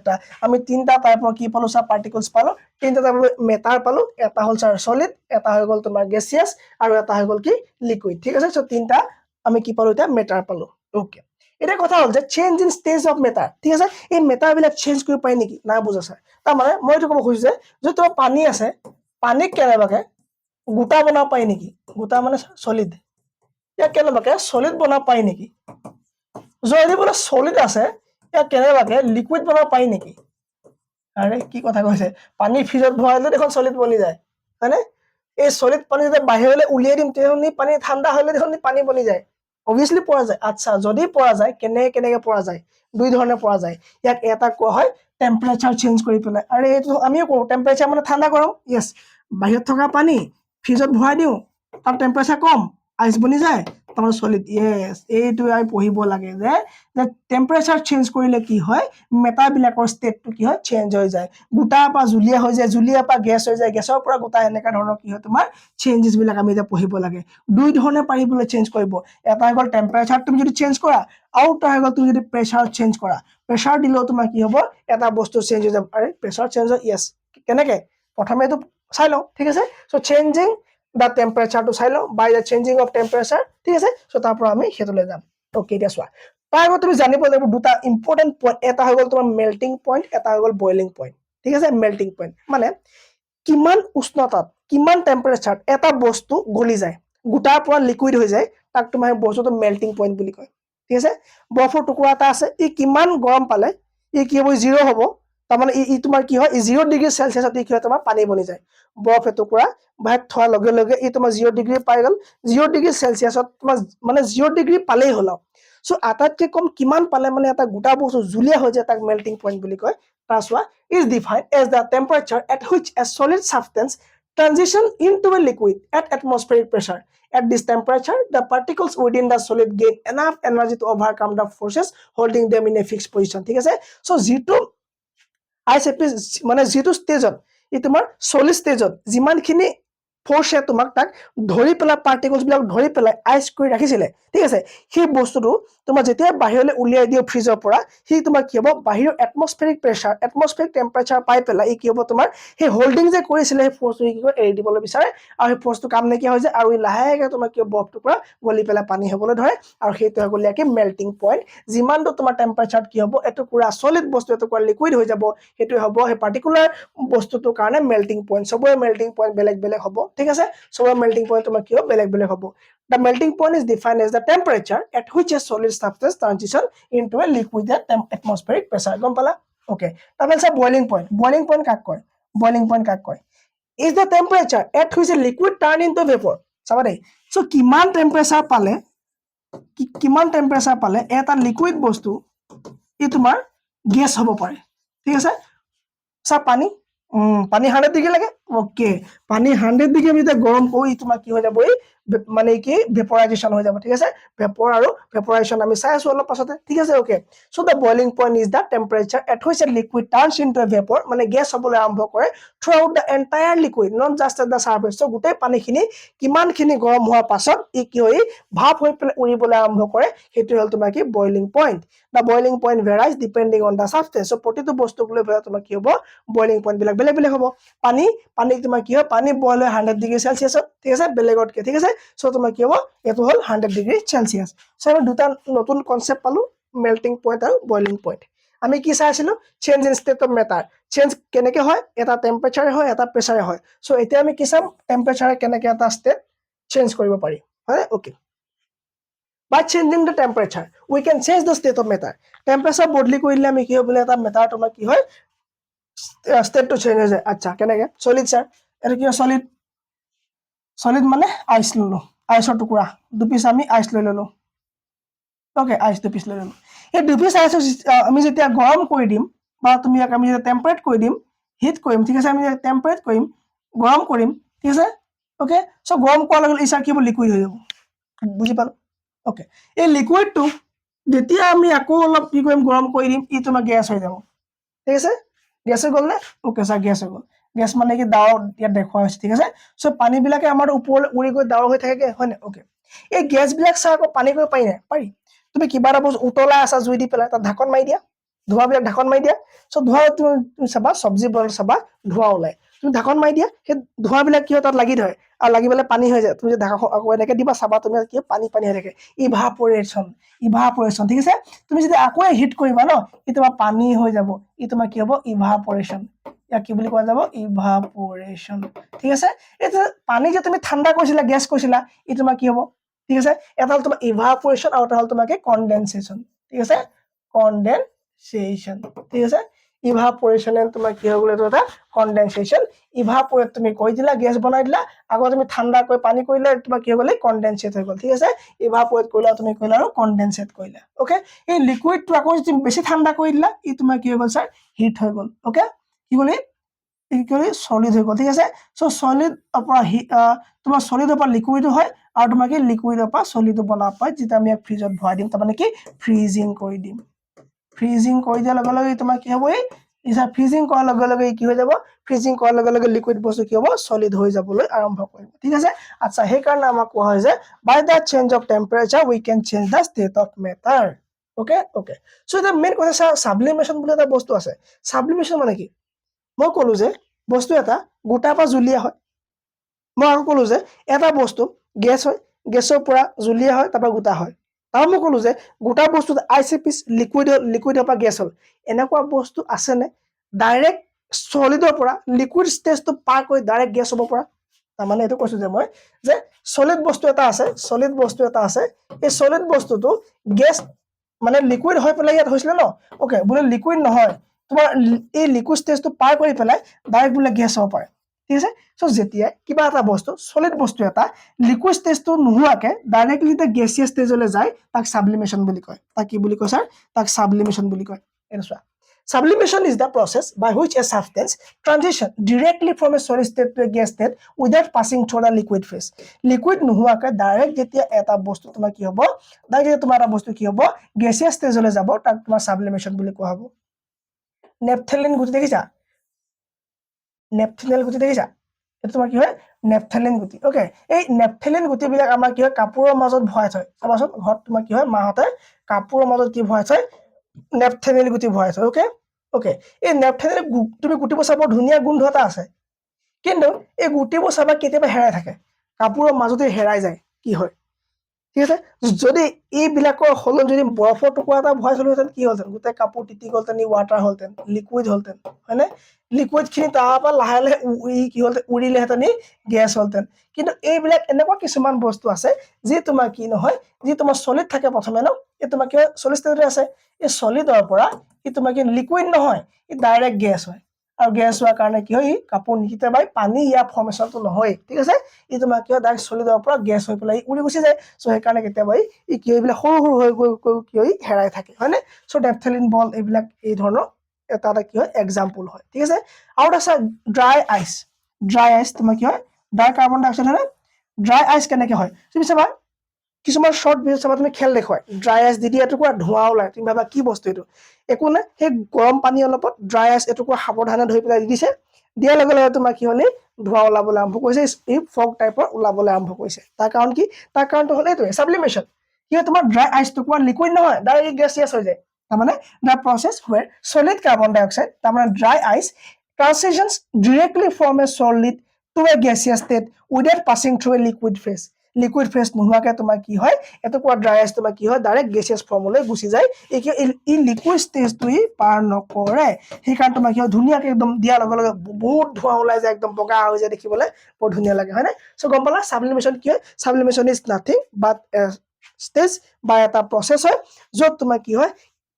আমি তিনটা টাইপৰ কি পালো সব পাৰ্টিকলছ পালো তিনটা টাইপৰ মেটাৰ পালো এটা হ'ল স্যাৰ সলিড এটা হৈ গ'ল তোমাৰ গ্যাসিয়াস আৰু এটা হৈ গ'ল কি লিকুইড ঠিক আছে সো তিনটা আমি কি পালো এটা মেটাৰ পালো ওকে এটা কথা হ'ল যে change in stage of matter ঠিক আছে এই মেটাৰ বিলাক চেঞ্জ কৰিব পাৰি নেকি না বুজা স্যাৰ তাৰ মানে মই এইটো ক'ব খুজিছো যে তোমাৰ পানী আছে পানীক কেনেবাকে গোটা বনাব পাৰি নেকি গোটা মানে সলিড ইয়া কেনেবাকে সলিড বনাব পাৰি নেকি যদি বলে সলিড আছে ইয়া কেনেবাকে লিকুইড বনাব পাৰি নেকি আৰে কি কথা কৈছে পানী ফ্ৰিজত ভৰালে দেখোন সলিড বনি যায় হয়নে এই সলিড পানী যদি বাহিৰলৈ উলিয়াই দিম তেহনি পানী ঠাণ্ডা হ'লে দেখোন পানী বনি যায় obviously পৰা যায় আচ্ছা যদি পৰা যায় কেনেকে পৰা যায় দুই ধৰণে পৰা যায় ইয়াক এটা কোৱা হয় টেম্পাৰেচাৰ চেঞ্জ কৰি পেলাই আৰে এইটো আমিও কৰো টেম্পাৰেচাৰ মানে ঠাণ্ডা গৰম ইয়েস বাহিৰত থকা পানী ফ্ৰিজত ভৰাই দিও তাৰ টেম্পাৰেচাৰ কম আইচ বনি যায় তাৰমানে সলিড ইয়েস এইটো আমি পঢ়িব লাগে যে টেম্পাৰেচাৰ চেঞ্জ কৰিলে কি হয় মেটাৰ বিলাকৰ ষ্টেটটো কি হয় চেঞ্জ হৈ যায় গোটাৰ পৰা জুলীয়া হৈ যায় জুলীয়াৰ পৰা গেছ হৈ যায় গেছৰ পৰা গোটা এনেকা ধৰণৰ কি হয় তোমাৰ চেঞ্জেছ বিলাক আমি এতিয়া পঢ়িব লাগে দুই ধৰণে পাৰিবলৈ চেঞ্জ কৰিব এটা হ'ল টেম্পাৰেচাৰ তুমি যদি চেঞ্জ কৰা আৰু এটা হ'ল তুমি যদি প্ৰেসাৰ চেঞ্জ কৰা প্ৰেসাৰ দিলেও তোমাৰ কি হ'ব এটা বস্তু চেঞ্জ হৈ যাব আৰে প্ৰেসাৰ চেঞ্জ হয় ইয়েস কেনেকে প্ৰথমে তো চাই লও ঠিক আছে so changing the temperature to চাই লও by the changing of temperature ঠিক আছে সো তাৰ পৰা আমি হেতুলৈ যাম ওকে এতিয়া চোৱা তাৰ আগত তুমি জানিব লাগিব দুটা ইম্পৰ্টেন্ট পইণ্ট এটা হৈ গ'ল তোমাৰ মেল্টিং পইণ্ট এটা হৈ গ'ল বইলিং পইণ্ট ঠিক আছে মেল্টিং পইণ্ট মানে কিমান উষ্ণতাত কিমান টেম্পারেচার এটা বস্তু গলি যায় গোটাৰ পৰা লিকুইড হৈ যায় তাক তোমাৰ বস্তুটো মেল্টিং পইণ্ট বুলি কয় ঠিক আছে বৰফৰ টুকুৰা এটা আছে ই কিমান গৰম পালে ই কি হ'ব 0 হ'ব তাৰমানে ই তোমাৰ কি হয় 0 ডিগ্ৰী সেলসিয়াছত ই কি হয় তোমাৰ পানী বনি যায় বৰফ এটুকুৰা বাহিৰত থোৱাৰ লগে লগে ই তোমাৰ 0 ডিগ্ৰী পাই গ'ল 0 ডিগ্ৰী সেলসিয়াছত তোমাৰ মানে 0 ডিগ্ৰী পালেই হ'ল সো আটাইতকৈ কম কিমান পালে মানে এটা গোটা বস্তু জুলীয়া হৈ যায় তাক মেল্টিং পইণ্ট বুলি কয় তাৰ চোৱা is defined as the temperature at which a solid substance transition into a liquid at atmospheric pressure. At this temperature, the particles within the solid gain enough energy to overcome the forces holding them in a fixed position. ঠিক আছে সো যেটো আইএসএফপি মানে যেটো স্টেজত ই তোমাৰ সলিড স্টেজত যিমানখিনি ফোৰ্সে তোমাক তাক ধৰি পেলাই পাৰ্টিকলস বিলাক ধৰি পেলাই আইস কৰি ৰাখিছিলে ঠিক আছে সেই বস্তুটো তোমাৰ যেতিয়া বাহিৰলৈ উলিয়াই দিও ফ্ৰিজৰ পৰা হি তোমাৰ কি হ'ব বাহিৰৰ এটমস্ফেৰিক প্ৰেসাৰ এটমস্ফেৰিক টেম্পাৰেচাৰ পাই পেলাই ই কি হ'ব তোমাৰ সেই হোল্ডিং যে কৰিছিলে সেই ফোৰ্সটো কি কৰে এৰি দিবলৈ বিচাৰে আৰু সেই ফোৰ্সটো কাম নাইকিয়া হৈ যায় আৰু ই লাহেকৈ তোমাৰ কি বৰফ টুকুৰা গলি পেলাই পানী হ'বলৈ ধৰে আৰু সেইটো হৈ গ'ল কি মেল্টিং পইণ্ট যিমানটো তোমাৰ টেম্পাৰেচাৰ কি হ'ব এটো পুৰা সলিড বস্তু এটো পুৰা লিকুইড হৈ যাব সেইটো হ'ব সেই পাৰ্টিকুলাৰ বস্তুটোৰ কাৰণে মেল্টিং পইণ্ট সবৰে মেল্টিং পইণ্ট বেলেগ বেলেগ হ'ব ঠিক আছে সবৰে মেল্টিং পইণ্ট তোমাৰ কি হ'ব বেলেগ বেলেগ হ'ব The melting point is defined as the temperature at which a solid substance transition into a liquid at atmospheric pressure. গম পালা? Okay. তাৰপিছত boiling point. Boiling point কাক কয়? Boiling point কাক কয়? Is the temperature at which a liquid turn into vapor. চাবা দেই। So কিমান টেম্পাৰেচাৰ পালে এটা লিকুইড বস্তু ই তোমাৰ গেছ হ'ব পাৰে। ঠিক আছে? চা পানী পানী 100 ডিগ্ৰী লাগে ওকে পানী 100 ডিগ্ৰী আমি যেতিয়া গৰম কৰো ই তোমাৰ কি হৈ যাব এই মানে কি ভেপৰাইজেশন হৈ যাব ঠিক আছে ভেপৰ আৰু ভেপৰাইজেশন আমি চাই আছো অলপ পাছতে ঠিক আছে okay so the boiling point is the temperature at which a liquid turns into a vapour মানে গেছ হ'বলৈ আৰম্ভ কৰে throughout the entire liquid not just at the surface so গোটেই পানীখিনি কিমানখিনি গৰম হোৱাৰ পাছত ই কি হৈ ভাপ হৈ পেলাই উৰিবলৈ আৰম্ভ কৰে সেইটো হ'ল তোমাৰ কি boiling point the boiling point varies depending on the substance so প্ৰতিটো বস্তুক লৈ পেলাই তোমাৰ কি হ'ব বইলিং পইণ্ট বিলাক বেলেগ বেলেগ হ'ব পানী তোমাৰ কি হয় পানী বইল হয় 100 ডিগ্ৰী সেলসিয়াছত ঠিক আছে বেলেগতকে ঠিক আছে সো তোমাৰ কি হ'ব এটো হ'ল 100 ডিগ্ৰী সেলসিয়াস সো আমি দুটা নতুন কনসেপ্ট পালো মেল্টিং পইণ্ট আৰু বইলিং পইণ্ট আমি কি চাইছিলো change in state of matter change কেনেকৈ হয় এটা টেম্পাৰেচাৰ হয় এটা প্ৰেসাৰ হয় সো এতিয়া আমি কি চাম টেম্পাৰেচাৰ কেনেকৈ এটা ষ্টেট চেঞ্জ কৰিব পাৰি হয় okay By changing the temperature, we can change the state of matter. Temperature বদলি কৰিলে আমি কি হয় বোলে এটা মেটাৰ তোমাৰ কি হয় state to change হৈ যায় আচ্ছা কেনেকৈ সলিড স্যাৰ এটা কি সলিড সলিড মানে আইস ললো আইসৰ টুকুৰা দুপিস আমি আইস লৈ ললো ওকে আইস দুপিস লৈ ললো এই দুপিস আইস আমি যেতিয়া গৰম কৰি দিম বা তুমি আমি যেতিয়া টেম্পাৰেট কৰি দিম হিট কৰিম ঠিক আছে আমি টেম্পাৰেট কৰিম গৰম কৰিম ঠিক আছে ওকে সো গৰম কৰাৰ লগে লগে ইসাৰ কি হ'ব লিকুইড হৈ যাব বুজি পালো ওকে এই লিকুইডটো যেতিয়া আমি আকৌ অলপ কি কৰিম গৰম কৰি দিম ই তোমাৰ গ্যাস হৈ যাব ঠিক আছে গ্যাস হৈ গ'ল নে ওকে স্যাৰ গ্যাস হৈ গ'ল গ্যাস মানে কি ডাৱৰ ইয়াত দেখুৱা হৈছে ঠিক আছে সো পানী বিলাকে আমাৰ ওপৰলৈ উৰি গৈ ডাৱৰ হৈ থাকে হয় না ওকে এই গ্যাস বিলাক স্যাৰ আকৌ পানী কৰি পাৰি নাই পাৰি তুমি কিবা এটা বস্তু উতলাই আছা জুই দি পেলাই তাত ঢাকন মাৰি দিয়া ধোঁৱা বিলাক ঢাকন মাৰি দিয়া সো ধোঁৱা তুমি চাবা সবজি বনালে চাবা ধোঁৱা ওলাই তুমি ঢাকন মাৰি দিয়া সেই ধোঁৱা বিলাক কি হয় তাত লাগি ধৰে আৰু লাগি পেলাই পানী হৈ যায় তুমি যে ঢাকন আকৌ এনেকৈ দিবা চাবা তুমি কি পানী হৈ থাকে ইভাপৰেশ্যন ঠিক আছে তুমি যদি আকৌ হিট কৰিবা ন ই তোমাৰ পানী হৈ যাব ই তোমাৰ কি হ'ব ইভাপৰেশ্যন ইয়াক কি বুলি কোৱা যাব ইভাপৰেশ্যন ঠিক আছে এটা পানী যে তুমি ঠাণ্ডা কৰিছিলা গ্যাস কৰিছিলা ই তোমাৰ কি হ'ব ঠিক আছে এটা হ'ল তোমাৰ ইভাপৰেশ্যন আৰু এটা হ'ল তোমাৰ কি কনডেনসেশ্যন ঠিক আছে কনডেনসেশ্যন ঠিক আছে ইভাপৰেশ্যন তোমাৰ কি হৈ গ'ল এটা কনডেনসেশ্যন ইভাপৰেট তুমি কৈ দিলা গ্যাস বনাই দিলা আকৌ তুমি ঠাণ্ডা কৰি পানী কৰিলা তোমাৰ কি হৈ গ'ল কনডেনসেট হৈ গ'ল ঠিক আছে ইভাপৰেট কৰিলা তুমি কৰিলা আৰু কনডেনসেট কৰিলা ওকে এই লিকুইডটো আকৌ যদি বেছি ঠাণ্ডা কৰি দিলা ই তোমাৰ কি হৈ গ'ল স্যাৰ হিট হৈ গ'ল ওকে কি ক'লি ইকুয়ালি সলিড হৈ গ'ল ঠিক আছে সো সলিড পৰা তোমাৰ সলিডৰ পৰা লিকুইড হয় আৰু তোমাৰ কি লিকুইডৰ পৰা সলিড বনাব পায় যেতিয়া আমি ফ্ৰিজত ভৰাই দিম তাৰমানে কি ফ্ৰিজিং কৰি দিম ফ্ৰিজিং কৰি দিয়াৰ লগে লগে তোমাৰ কি হ'ব এই ফ্ৰিজিং কৰাৰ লগে লগে কি হৈ যাব ফ্ৰিজিং কৰাৰ লগে লগে লিকুইড বস্তু কি হ'ব সলিড হৈ যাবলৈ আৰম্ভ কৰিব ঠিক আছে আচ্ছা সেই কাৰণে আমাক কোৱা হয় যে by the change of temperature we can change the state of matter okay okay so এটা মেইন কথা সাবলিমেশন বুলি এটা বস্তু আছে সাবলিমেশন মানে কি মই ক'লো যে বস্তু এটা গোটা পৰা জুলীয়া হয় মই আৰু ক'লো যে এটা বস্তু গেছ হয় গেছৰ পৰা জুলীয়া হয় তাৰপৰা গোটা হয় আৰু মই ক'লো যে গোটা বস্তু আইচিপিছ লিকুইডৰ পৰা গেছ হ'ল এনেকুৱা বস্তু আছেনে ডাইৰেক্ট সলিডৰ পৰা লিকুইড ষ্টেজটো পাৰ কৰি ডাইৰেক্ট গেছ হ'ব পৰা তাৰমানে এইটো কৈছো যে মই যে সলিড বস্তু এটা আছে এই সলিড বস্তুটো গেছ মানে লিকুইড হৈ পেলাই ইয়াত হৈছিলে ন ওকে বোলে লিকুইড নহয় তোমাৰ এই লিকুইড ষ্টেজটো পাৰ কৰি পেলাই ডাইৰেক্ট বোলে গেছ হ'ব পাৰে ঠিক আছে সো যেতিয়া কিবা এটা বস্তু সলিড বস্তু এটা লিকুইড ষ্টেজটো নোহোৱাকে ডাইৰেক্টলি এটা গেছিয়াছ ষ্টেজলৈ যায় তাক সাবলিমেশন বুলি কয় তাক কি বুলি কয় স্যাৰ তাক সাবলিমেশন বুলি কয় এনেকুৱা Sublimation is the process by which a substance transition directly from a solid state to a gas state without passing through the liquid phase. Liquid নোহোৱাকৈ ডাইৰেক্ট যেতিয়া এটা বস্তু তোমাৰ কি হ'ব ডাইৰেক্ট তোমাৰ এটা বস্তু কি হ'ব গেছিয়াছ ষ্টেজলৈ যাব তাক তোমাৰ সাবলিমেশন বুলি কোৱা হ'ব নেপথেলিন গুটি দেখিছা নেপথেলিন গুটি দেখিছা এটা তোমাৰ কি হয় নেপথেলিন গুটি ওকে এই নেপথেলিন গুটিবিলাক আমাৰ কি হয় কাপোৰৰ মাজত ভৰাই থয় চাবাচোন ঘৰত তোমাৰ কি হয় মাহঁতে কাপোৰৰ মাজত কি ভৰাই থয় নেপথেলিন গুটি ভৰাই থয় ওকে ওকে এই নেপথেলিন তুমি গুটিবোৰ চাব ধুনীয়া গোন্ধ এটা আছে কিন্তু এই গুটিবোৰ চাবা কেতিয়াবা হেৰাই থাকে কাপোৰৰ মাজতে হেৰাই যায় কি হয় ঠিক আছে যদি এইবিলাকৰ হলন যদি বৰফৰ টুকুৰা এটা ভৰাই থলোহেঁতেন কি হ'লহেঁতেন গোটেই কাপোৰ তিতি গ'লহেঁতেন ৱাটাৰ হ'লহেঁতেন লিকুইড হ'লহেঁতেন হয়নে লিকুইড খিনি তাৰ পৰা লাহে লাহে কি হ'লহেঁতেন উৰিলেহেঁতেন গেছ হ'লহেঁতেন কিন্তু এইবিলাক এনেকুৱা কিছুমান বস্তু আছে যি তোমাৰ কি নহয় যি তোমাৰ সলিড থাকে প্ৰথমে ন এই তোমাৰ কি সলিড ষ্টেজত আছে এই সলিডৰ পৰা ই তোমাৰ কি লিকুইড নহয় ই ডাইৰেক্ট গেছ হয় আৰু গেছ হোৱাৰ কাৰণে কি হয় কাপোৰ নিহিতে বাই পানী ইয়াৰ ফৰ্মেশনটো নহয় ঠিক আছে ই তোমাৰ কি ডাইৰেক্ট সলিডৰ পৰা গেছ হৈ পেলাই উৰি গুচি যায় সো সেই কাৰণে কেতিয়াবা ই কি এইবিলাক সৰু সৰু হৈ গৈ কি হয় হেৰাই থাকে হয়নে সো নেপথেলিন বল এইবিলাক এই ধৰণৰ এটা কি হয় এক্সাম্পল হয় ঠিক আছে আৰু এটা ড্ৰাই আইচ তোমাৰ কি হয় ড্ৰাই কাৰ্বন ডাই অক্সাইড হয় ড্ৰাই আইচ কেনেকৈ হয় তুমি চাবা কিছুমান শৰ্ট ভিডিঅ চাবা তুমি খেল দেখুৱাই ড্ৰাই আইচ দি এটুকুৰা ধোঁৱা ওলাই তুমি ভাবা কি বস্তু এইটো একো নাই সেই গৰম পানী অলপত ড্ৰাই আইচ এটুকুৰা সাৱধানে ধৰি পেলাই দি দিছে দিয়াৰ লগে লগে তোমাৰ কি হ'লে ধোঁৱা ওলাবলৈ আৰম্ভ কৰিছে এই ফগ টাইপৰ ওলাবলৈ আৰম্ভ কৰিছে তাৰ কাৰণ কি তাৰ কাৰণটো হ'ল এইটোৱে সাবলিমেশন কি হয় তোমাৰ ড্ৰাই আইচ টুকুৰা লিকুইড নহয় ডাইৰেক্ট গেছিয়াছ হৈ যায় তাৰমানে the process where solid carbon dioxide তাৰমানে dry ice transitions directly from a solid to a gaseous state without passing through a liquid phase নোহোৱাকৈ তোমাৰ কি হয় এটুকুৰা ড্ৰাই আইচ তোমাৰ কি হয় ডাইৰেক্ট গেছিয়াছ ফৰ্মলৈ গুচি যায় এই লিকুইড ষ্টেজটো পাৰ নকৰে সেইকাৰণে তোমাৰ কি হয় ধুনীয়াকৈ একদম দিয়াৰ লগে লগে বহুত ধোঁৱা ওলাই যায় একদম বগা হৈ যায় দেখিবলৈ বৰ ধুনীয়া লাগে হয়নে সো গম পালা সাবলিমেশন কি হয় sublimation is nothing but stage বা এটা প্ৰচেছ হয় য'ত তোমাৰ কি হয়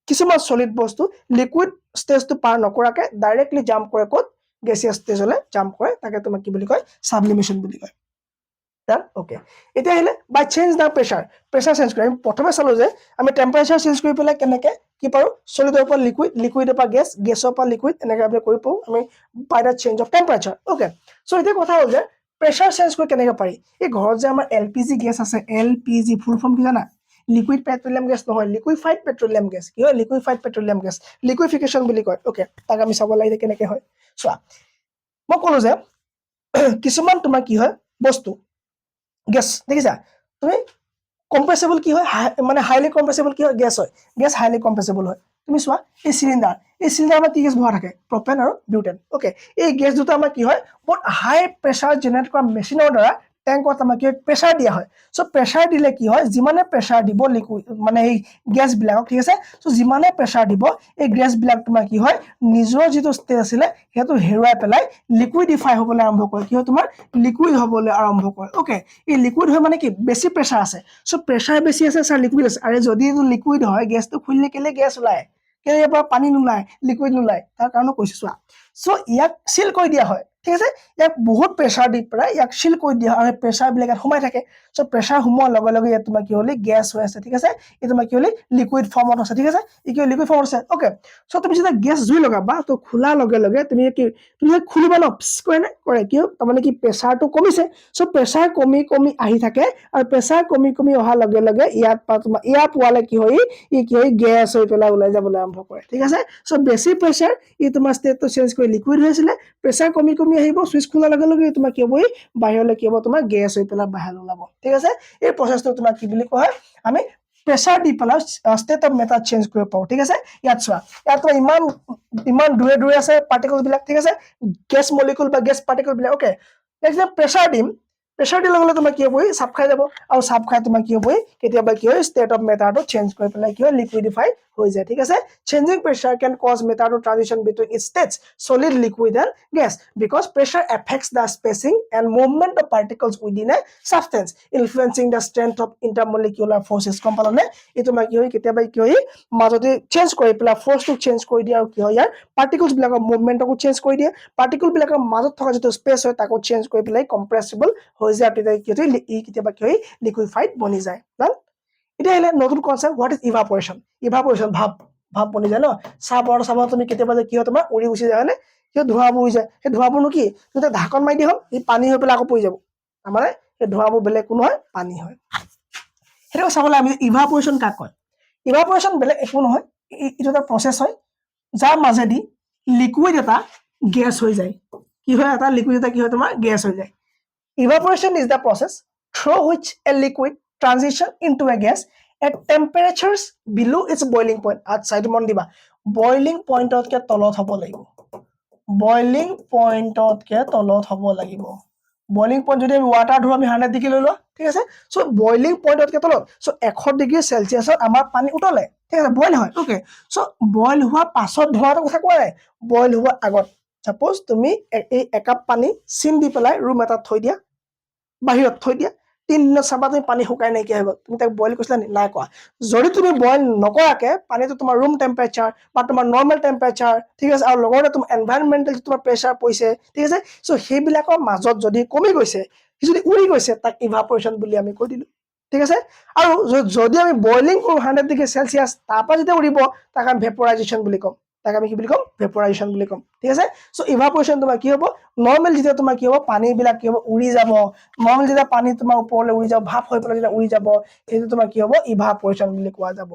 কিছুমান সলিড বস্তু লিকুইড ষ্টেজটো পাৰ নকৰাকৈ ডাইৰেক্টলি জাম্প কৰে ক'ত গেছিয়াছ ষ্টেজলৈ জাম্প কৰে তাকে তোমাক কি বুলি কয় সাবলিমেশন বুলি কয় ওকে এতিয়া আহিলে বাই চেঞ্জ দা প্ৰেছাৰ চেঞ্জ কৰি আমি প্ৰথমে চালো যে আমি টেম্পাৰেচাৰ চেঞ্জ কৰি পেলাই কেনেকৈ কি পাৰোঁ সলিডৰ পৰা লিকুইডৰ পৰা গেছৰ পৰা লিকুইড এনেকৈ আমি কৰি পাৰোঁ আমি by the change of temperature okay so' এতিয়া কথা হ'ল যে প্ৰেছাৰ চেঞ্জ কৰি কেনেকৈ পাৰি এই ঘৰত যে আমাৰ LPG গেছ আছে LPG ফুল ফৰ্ম কি জানা লিকুইড পেট্ৰলিয়াম গেছ নহয় লিকুইফাইড পেট্ৰলিয়াম গেছ কি হয় লিকুইফাইড পেট্ৰলিয়াম গেছ লিকুইফিকেশ্যন বুলি কয় ওকে তাক আমি চাব লাগে কেনেকৈ হয় চোৱা মই ক'লো যে কিছুমান তোমাৰ কি হয় বস্তু গেছ দেখিছা তুমি কম্প্ৰেসেবল কি হয় মানে হাইলি কম্প্ৰেসেবল কি হয় গেছ হাইলি কম্প্ৰেসেবল হয় তুমি চোৱা এই চিলিণ্ডাৰ কি গেছ ভৰা থাকে প্ৰপেন আৰু বিউটেন ওকে এই গেছ দুটা আমাৰ কি হয় বহুত হাই প্ৰেছাৰ জেনেৰেট কৰা মেচিনৰ দ্বাৰা টেংকত আমাৰ কি প্ৰেছাৰ দিয়া হয় সো প্ৰেছাৰ দিলে কি হয় যিমানে প্ৰেছাৰ দিব লিকুইড মানে এই গেছ বিলাকক ঠিক আছে সো যিমানে প্ৰেছাৰ দিব এই গেছ বিলাক তোমাৰ কি হয় নিজৰ যিটো ষ্টেজ আছিলে সেইটো হেৰুৱাই পেলাই লিকুইডিফাই হ'বলৈ আৰম্ভ কৰে কি হয় তোমাৰ লিকুইড হ'বলৈ আৰম্ভ কৰে ওকে এই লিকুইড হয় মানে কি বেছি প্ৰেছাৰ আছে সো প্ৰেছাৰ বেছি আছে স্যাৰ লিকুইড আছে আৰু যদি লিকুইড হয় গেছটো খুলিলে কেলে গেছ ওলায় কেলে ইয়াৰ পৰা পানী নোলায় লিকুইড নোলায় তাৰ কাৰণো কৈছো চোৱা সো ইয়াক সিল কৰি দিয়া হয় ঠিক আছে ইয়াক বহুত প্ৰেছাৰ দি পেলাই ইয়াক সিল কৰি দিয়া হয় আৰু প্ৰেছাৰ বিলাক সোমাই থাকে সো প্ৰেছাৰ সোমোৱাৰ লগে লগে ইয়াত তোমাৰ কি হলি গ্যাস হৈ আছে ঠিক আছে এই তোমাৰ কি হলি লিকুইড ফৰ্মত আছে ঠিক আছে ই কি লিকুইড ফৰ্মত আছে ওকে সো তুমি যেতিয়া গ্যাস জুই লগাবা তো খোলা লগে লগে তুমি কি তুমি খুলিবা ন কৰে না কৰে কি তাৰমানে কি প্ৰেছাৰটো কমিছে সো প্ৰেছাৰ কমি কমি আহি থাকে আৰু প্ৰেছাৰ কমি কমি অহাৰ লগে লগে ইয়াত তোমাৰ ইয়াত পোৱালে কি হয় ই কি হয় গ্যাস হৈ পেলাই ওলাই যাবলৈ আৰম্ভ কৰে ঠিক আছে সো বেছি প্ৰেছাৰ ই তোমাৰ ষ্টেটটো চেঞ্জ কৰি লিকুইড হৈছিলে প্ৰেছাৰ কমি কমি আহিব সুইচ খোলাৰ লগে লগে তোমাৰ কি হ'ব বাহিৰলৈ কি হ'ব তোমাৰ গ্যাস হৈ পেলাই বাহিৰলৈ ওলাব ঠিক আছে এই প্ৰচেছটো তোমাৰ কি বুলি কোৱা হয় আমি প্ৰেছাৰ দি পেলাই ষ্টেট অফ মেটাৰ চেঞ্জ কৰিব পাৰো ঠিক আছে ইয়াত চোৱা ইয়াত তোমাৰ ইমান ইমান দূৰে দূৰে আছে পাৰ্টিকলছ বিলাক ঠিক আছে গেছ মলিকুল বা গেছ পাৰ্টিকল বিলাক ওকে এতিয়া প্ৰেছাৰ দিম প্ৰেছাৰ দিলে গ'লে তোমাৰ কি হ'ব সাপ খাই যাব আৰু সাপ খাই তোমাৰ কি হ'ব কেতিয়াবা কি হয় ষ্টেট অফ মেটাৰটো চেঞ্জ কৰি পেলাই কি হয় লিকুইডিফাই হৈ যায় ঠিক আছে changing pressure can cause matter to transition between its states solid liquid and gas because pressure affects the spacing and movement of particles within a substance influencing the strength of intermolecular forces গম পালানে এই তোমাৰ কি হয় কেতিয়াবা কি হয় মাজতে চেঞ্জ কৰি পেলাই ফোৰ্সটো চেঞ্জ কৰি দিয়া আৰু কি হয় ইয়াৰ পাৰ্টিকলছ বিলাকৰ মুভমেন্টকো চেঞ্জ কৰি দিয়ে পাৰ্টিকল বিলাকৰ মাজত থকা যেটো স্পেস হয় তাকো চেঞ্জ কৰি পেলাই কম্প্ৰেসিবল হৈ যায় তেতিয়া কি হয় ই কেতিয়াবা কি হয় লিকুইফাইড বনি যায় না এটা হলে নতুন concept what is evaporation evaporation ভাপ বনি যায় ন চাহ তুমি কেতিয়াবা যে কি হয় তোমাৰ উৰি গুচি যায় নে সেই ধোঁৱাবোৰ উৰি যায় সেই ধোঁৱাবোৰ কি যেতিয়া ঢাকন মাৰি দিয়া হ'ল ই পানী হৈ পেলাই আকৌ পৰি যাব মানে সেই ধোঁৱাবোৰ বেলেগ কোনো হয় পানী হয় সেইটো চাবলৈ আমি ইভাপোৰেশন কাক কয় ইভাপোৰেশন বেলেগ একো নহয় এটা এটা প্ৰসেছ হয় যাৰ মাজেদি লিকুইড এটা গ্যাস হৈ যায় কি হয় এটা লিকুইড এটা কি হয় তোমাৰ গ্যাস হৈ যায় evaporation is the process through which a liquid transition into a gas at temperatures below its boiling point outside মন দিবা boiling point কে তলত হ'ব লাগিব boiling point কে তলত হ'ব লাগিব boiling point যদি ওয়াটাৰ ধৰো আমি 100 ডিগ্ৰী লৈ লও ঠিক আছে সো boiling point কে তলত সো 100 ডিগ্ৰী সেলসিয়াছত আমাৰ পানী উতলে ঠিক আছে বইল হয় ওকে সো বইল হোৱা পাছত ধোৱাটো কথা কোৱা নাই বইল হোৱা আগত সাপোজ তুমি এই একাপ পানী চিন দি পেলাই ৰুম এটা থৈ দিয়া বাহিৰত থৈ দিয়া 3 দিনত চাবা তুমি পানী শুকাই নাই কি হ'ব তুমি তাক বইল কৰিছিলা নাই কোৱা যদি তুমি বইল নকৰাকে পানীটো তোমাৰ ৰুম টেম্পাৰেচাৰ বা তোমাৰ নৰমাল টেম্পাৰেচাৰ ঠিক আছে আৰু লগতে তোমাৰ এনভায়ৰনমেন্টাল তোমাৰ প্ৰেছাৰ পইছে ঠিক আছে সো সেইবিলাকৰ মাজত যদি কমি গৈছে যদি উৰি গৈছে তাক ইভাপোৰেশন বুলি আমি কৈ দিলো ঠিক আছে আৰু যদি আমি বইলিং কৰো 100 ডিগ্ৰী সেলসিয়াস তাৰপা যেতিয়া উৰিব তাক আমি ভেপৰাইজেশন বুলি কম তাক আমি কি বুলি কম ভেপৰাইজেশন বুলি কম ঠিক আছে সো ইভাপোৰেশন তোমাৰ কি হ'ব নৰমাল যেতিয়া তোমাৰ কি হ'ব পানী বিলাক কি হ'ব উৰি যাব নৰমাল যেতিয়া পানী তোমাৰ ওপৰলৈ উৰি যাব ভাপ হৈ পেলাই যেতিয়া উৰি যাব সেইটো তোমাৰ কি হ'ব ইভাপোৰেশন বুলি কোৱা যাব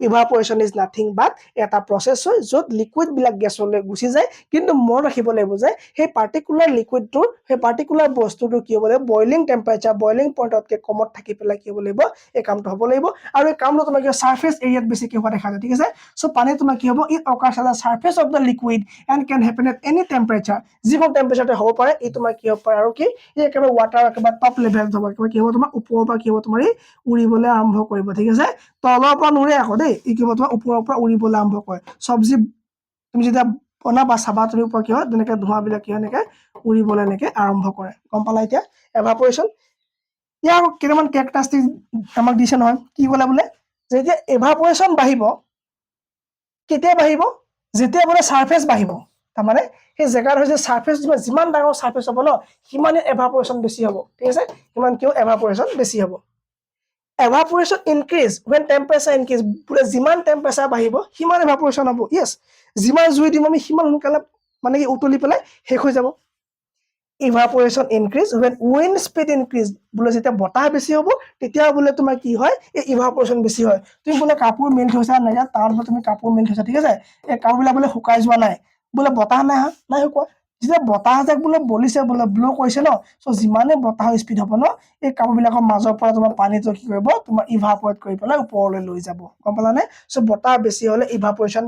ইভাপোৰেশন ইজ নাথিং বাট এটা প্ৰসেছ হয় যত লিকুইড বিলাক গ্যাসলৈ গুচি যায় কিন্তু মন ৰাখিব লাগিব যে সেই পাৰ্টিকুলাৰ লিকুইডটোৰ সেই পাৰ্টিকুলাৰ বস্তুটো কি হ'ব লাগিব বইলিং টেম্পাৰেচাৰ বইলিং পইণ্টতকে কমত থাকি পেলাই কি হ'ব লাগিব এই কামটো হ'ব লাগিব আৰু এই কামটো তোমাৰ কি সাৰফেস এৰিয়াত বেছি কি হোৱা দেখা যায় ঠিক আছে সো পানী তোমাৰ কি হ'ব it occurs at surface of the liquid and can happen at any temperature যিকোনো টেম্পাৰেচাৰতে হ'ব পাৰে ই তোমাৰ কি হ'ব পাৰে আৰু কি ই একেবাৰে ওয়াটাৰ একেবাৰে টপ লেভেল হ'ব একেবাৰে কি হ'ব তোমাৰ ওপৰৰ পৰা কি হ'ব তোমাৰ উৰিবলৈ আৰম্ভ কৰিব ঠিক আছে তলৰ পৰা নুৰে আকৌ দেই ই কি হ'ব তোমাৰ ওপৰৰ পৰা উৰিবলৈ আৰম্ভ কৰে সবজি তুমি যেতিয়া বনাবা চাবা তুমি ওপৰ কি হয় তেনেকৈ ধোঁৱাবিলাক কি হয় এনেকৈ উৰিবলৈ এনেকৈ আৰম্ভ কৰে গম পালা এতিয়া এভাপোৰেশন ইয়াৰ কেইটামান কেৰেক্টাৰিষ্টিক আমাক দিছে নহয় কি ক'লে বোলে যেতিয়া এভাপোৰেশন বাঢ়িব কেতিয়া বাঢ়িব যেতিয়া বোলে সাৰফেস বাঢ়িব তাৰমানে সেই জেগাৰ হৈছে সাৰফেস যিমান ডাঙৰ সাৰফেস হ'ব ন সিমানে এভাপোরেশন বেছি হ'ব ঠিক আছে কিমান কিয় এভাপোরেশন বেছি হ'ব evaporation increase when temperature increase পুৰা যিমান টেম্পাৰেচাৰ বাঢ়িব সিমান evaporation হ'ব yes যিমান জুই দিম আমি সিমান সোনকালে মানে কি উতলি পেলাই শেষ হৈ যাব evaporation increase when wind speed increase বুলে যেতিয়া বতাহ বেছি হ'ব তেতিয়া বুলে তোমাৰ কি হয় এই evaporation বেছি হয় তুমি বুলে কাপোৰ মেলি থৈছা নাই তাৰ পৰা তুমি কাপোৰ মেলি থৈছা ঠিক আছে এই কাপোৰবিলাক বুলে শুকাই যোৱা নাই বুলে বতাহ নাই শুকুৱা যেতিয়া বতাহ যাক বুলে বলিছে বুলে ব্লো কৰিছে ন সো যিমানে বতাহৰ স্পিড হ'ব ন এই কাপোৰবিলাকৰ মাজৰ পৰা তোমাৰ পানীটো কি কৰিব তোমাৰ ইভাপোৰেট কৰি পেলাই ওপৰলৈ লৈ যাব গম পালানে সো বতাহ বেছি হ'লে ইভাপোৰেশন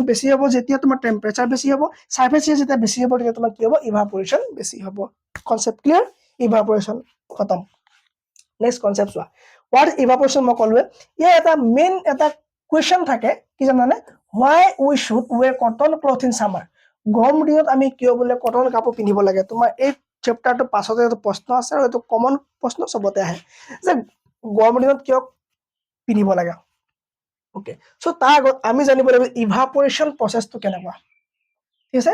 বেছি হ'ব যেতিয়া তোমাৰ টেম্পাৰেচাৰ বেছি হ'ব সাৰফেস এৰিয়া যেতিয়া বেছি হ'ব তেতিয়া তোমাৰ কি হ'ব ইভাপোৰেশন বেছি হ'ব কনসেপ্ট ক্লিয়াৰ ইভাপোৰেশন খতম নেক্সট কনসেপ্ট চোৱা হোৱাট ইজ ইভাপোৰেশন মই ক'লোৱে ইয়াৰ এটা মেইন এটা কোৱেশ্চন থাকে কি জানানে why we should wear cotton cloth in summer গৰম দিনত আমি কিয় বোলে কটন কাপোৰ পিন্ধিব লাগে তোমাৰ এই চেপ্টাৰটো পাছতে এটা প্ৰশ্ন আছে আৰু এটা কমন প্ৰশ্ন সবতে আহে যে গৰম দিনত কিয় পিন্ধিব লাগে ওকে সো তাৰ আগত আমি জানিব লাগিব ইভাপোৰেশন প্ৰসেছটো কেনেকুৱা ঠিক আছে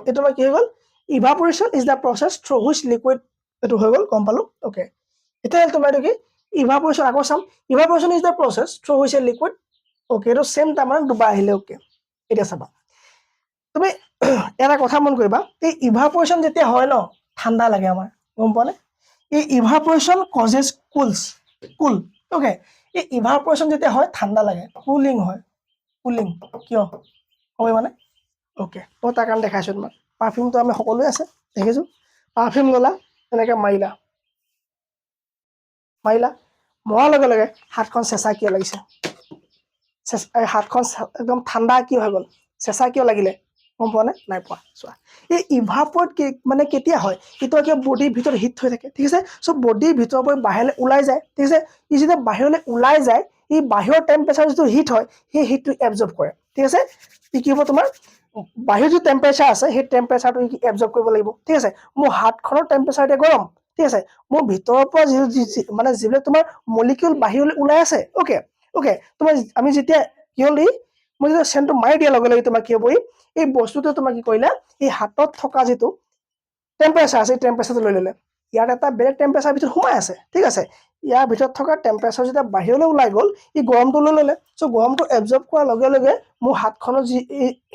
এইটো আমাৰ কি হৈ গ'ল evaporation is the process through which liquid এইটো হৈ গ'ল গম পালো অ'কে এতিয়া তোমাৰ এইটো কি ইভাপৰেশ্যন আকৌ চাম evaporation is the process through which a liquid okay এইটো চেম তাৰমানে দুবাৰ আহিলে অ'কে এতিয়া চাবা তুমি এটা কথা মন কৰিবা এই ইভাপৰেশ্যন যেতিয়া হয় ন ঠাণ্ডা লাগে আমাৰ গম পোৱা নে এই ইভাপৰেশ্যন কজেছ কুল অ'কে এই ইভাপৰেশ্যন যেতিয়া হয় ঠাণ্ডা লাগে কুলিং হয় কুলিং কিয় হয় মানে অ'কে মই তাৰ কাৰণে দেখাইছোঁ তোমাক পাৰফিউমটো আমি সকলোৱে আছে দেখিছোঁ পাৰফিউম ল'লা তেনেকৈ মাৰিলা মৰাৰ লগে লগে হাতখন চেঁচা কিয় লাগিছে হাতখন একদম ঠাণ্ডা কিয় হৈ গ'ল চেঁচা কিয় লাগিলে গম পোৱা নে নাই পোৱা চোৱা এই ইভাপৰেট মানে কেতিয়া হয় এইটো কিয় বডিৰ ভিতৰত হিট হৈ থাকে ঠিক আছে চ' বডিৰ ভিতৰৰ পৰা বাহিৰলৈ ওলাই যায় ঠিক আছে ই যেতিয়া বাহিৰলৈ ওলাই যায় এই বাহিৰৰ টেম্পাৰেচাৰ যিটো হিট হয় সেই হিটটো এবজৰ্ব কৰে ঠিক আছে কি হ'ব তোমাৰ বাহিৰৰ যিটো টেম্পাৰেচাৰ আছে সেই টেম্পাৰেচাৰটো এবজৰ্ব কৰিব লাগিব ঠিক আছে মোৰ হাতখনৰ টেম্পাৰেচাৰ এতিয়া গৰম ঠিক আছে মোৰ ভিতৰৰ পৰা মানে যিবিলাক তোমাৰ মলিকিউল বাহিৰলৈ ওলাই আছে অ'কে তোমাৰ আমি যেতিয়া কি হ'ল মই যেতিয়া চেণ্টটো মাৰি দিয়াৰ লগে লগে তোমাৰ কি হ'ব এই বস্তুটো তোমাৰ কি কৰিলে এই হাতত থকা যিটো টেম্পাৰেচাৰ আছে টেম্পাৰেচাৰটো লৈ ল'লে ইয়াত এটা বেলেগ টেম্পাৰেচাৰ ভিতৰত সোমাই আছে ঠিক আছে ইয়াৰ ভিতৰত থকা টেম্পাৰেচাৰ যেতিয়া বাহিৰলৈ ওলাই গ'ল ই গৰমটো লৈ ল'লে চ' গৰমটো এবজৰ্ব কৰাৰ লগে লগে মোৰ হাতখনৰ যি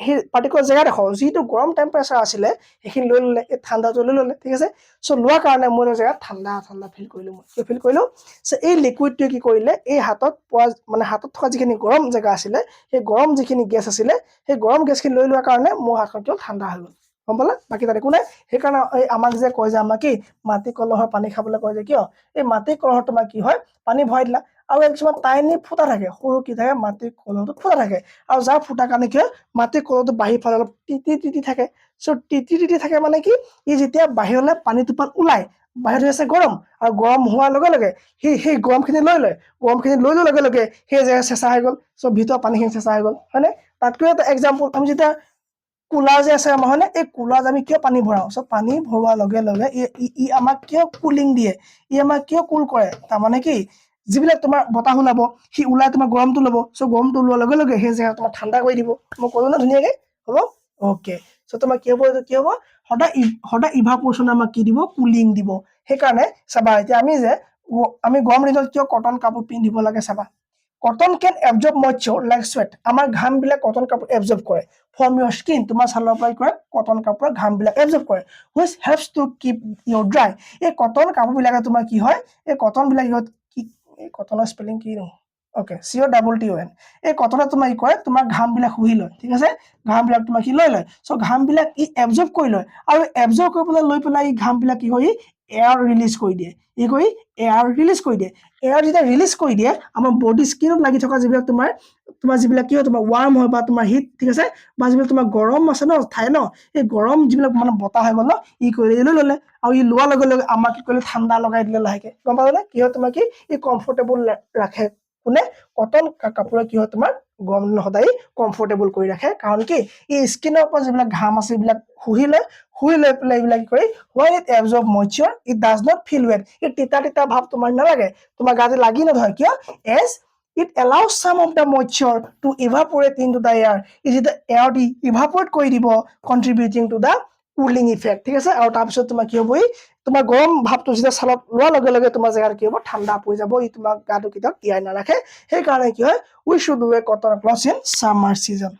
সেই পাৰ্টিকুলাৰ জেগাডোখৰ যিটো গৰম টেম্পাৰেচাৰ আছিলে সেইখিনি লৈ ল'লে এই ঠাণ্ডাটো লৈ ল'লে ঠিক আছে চ' লোৱাৰ কাৰণে মই জেগাত ঠাণ্ডা ফিল কৰিলোঁ মই ফিল কৰিলোঁ চ' এই লিকুইডটোৱে কি কৰিলে এই হাতত পোৱা মানে হাতত থকা যিখিনি গৰম জেগা আছিলে সেই গৰম যিখিনি গেছ আছিলে সেই গৰম গেছখিনি লৈ লোৱাৰ কাৰণে মোৰ হাতখন কিয় ঠাণ্ডা হৈ গ'ল গম পালা বাকী তাত একো নাই সেইকাৰণে এই আমাক যে কয় যে আমাক কি মাটি কলহৰ পানী খাবলৈ কয় যে কিয় এই মাটি কলহত তোমাৰ কি হয় পানী ভৰাই দিলা আৰু কিছুমান টাইনি ফুটা থাকে সৰু কি থাকে মাটিৰ কলহটোত ফুটা থাকে আৰু যাৰ ফুটাৰ কাৰণে কি হয় মাটিৰ কলহটো বাহিৰ ফালে অলপ তিতি থাকে চ' তিতি থাকে মানে কি ই যেতিয়া বাহিৰলৈ পানী টোপাল ওলাই বাহিৰত হৈ আছে গৰম আৰু গৰম হোৱাৰ লগে লগে সেই গৰমখিনি লৈ লয় গৰমখিনি লৈ লোৱাৰ লগে লগে সেই জেগা চেঁচা হৈ গ'ল চ' ভিতৰৰ পানীখিনি চেঁচা হৈ গ'ল হয়নে তাতকৈ এটা এক্সাম্পল আমি যেতিয়া কুলাৰ যে আছে আমাৰ হয়নে এই কুলাৰত আমি কিয় পানী ভৰাওঁ চ' পানী ভৰোৱাৰ লগে লগে ই আমাক কিয় কুলিং দিয়ে ই আমাক কিয় কুল কৰে তাৰমানে কি যিবিলাক তোমাৰ বতাহ ওলাব সি ওলাই তোমাৰ গৰমটো ল'ব চ' গৰমটো লোৱাৰ লগে লগে সেই জেগা তোমাক ঠাণ্ডা কৰি দিব মই ক'লো না ধুনীয়াকৈ হ'ব অ'কে চ' তোমাৰ কি হ'ব এইটো কি হ'ব সদায় ইভাপৰেশ্যনে আমাক কি দিব কুলিং দিব সেইকাৰণে চাবা এতিয়া আমি গৰম দিনত কিয় কটন কাপোৰ পিন্ধিব লাগে চাবা cotton can absorb moisture like sweat আমাৰ ঘামবিলাক কটন কাপোৰ এবজৰ্ব কৰে ফ্ৰম ইয়ৰ স্কিন তোমাৰ ছালৰ পৰাই কৰে কটন কাপোৰৰ ঘামবিলাক এবজৰ্ব কৰে which helps to keep your dry এই কটন কাপোৰবিলাকে তোমাৰ কি হয় এই কটনবিলাক এই কটনৰ স্পেলিং কি অ'কে COTTON এই কটনত তোমাৰ কি কৰে তোমাৰ ঘামবিলাক শুহি লয় ঠিক আছে ঘামবিলাক তোমাৰ কি লৈ লয় চ' ঘামবিলাক ই এবজৰ্ব কৰি লয় আৰু এবজৰ্ব কৰিবলৈ লৈ পেলাই এই ঘামবিলাক কি কৰি এয়াৰ ৰিলিজ কৰি দিয়ে এয়াৰ ৰিলিজ কৰি দিয়ে এয়াৰ যেতিয়া ৰিলিজ কৰি দিয়ে আমাৰ বডি স্কিনত লাগি থকা যিবিলাক তোমাৰ যিবিলাক কি হয় তোমাৰ ৱাৰ্ম হয় বা তোমাৰ হিট ঠিক আছে বা যিবিলাক তোমাৰ গৰম আছে ন ঠাই ন এই গৰম যিবিলাক মানে বতাহ হৈ গ'ল ন ই কৰি লৈ ল'লে আৰু ই লোৱাৰ লগে লগে আমাক কি কৰিলে ঠাণ্ডা লগাই দিলে লাহেকে গম পালা নে কি হয় তোমাৰ কি ই কমফৰ্টেবল ৰাখে কোনে কটন কাপোৰে কি হয় তোমাৰ গৰম দিনত সদায় কমফৰ্টেবল কৰি ৰাখে কাৰণ কি এই স্কিনৰ পৰা যিবিলাক ঘাম আছে এইবিলাক শুহি লৈ পেলাই এইবিলাক কি কৰি when it absorb moisture it does not feel wet এই তিতা ভাৱ তোমাৰ নালাগে তোমাৰ গাতে লাগি নধৰে কিয় as it allows some of the moisture to evaporate into the air ই যেতিয়া air দি evaporate কৰি দিব contributing to the cooling effect ঠিক আছে আৰু তাৰপিছত তোমাৰ কি হ'ব তোমাৰ গৰম ভাৱটো যেতিয়া ছালত লোৱাৰ লগে লগে তোমাৰ জেগাত কি হ'ব ঠাণ্ডা পৰি যাব ই তোমাৰ গাটো কেতিয়াও তিয়াই নাৰাখে সেইকাৰণে কি হয় we should wear cotton clothes in summer season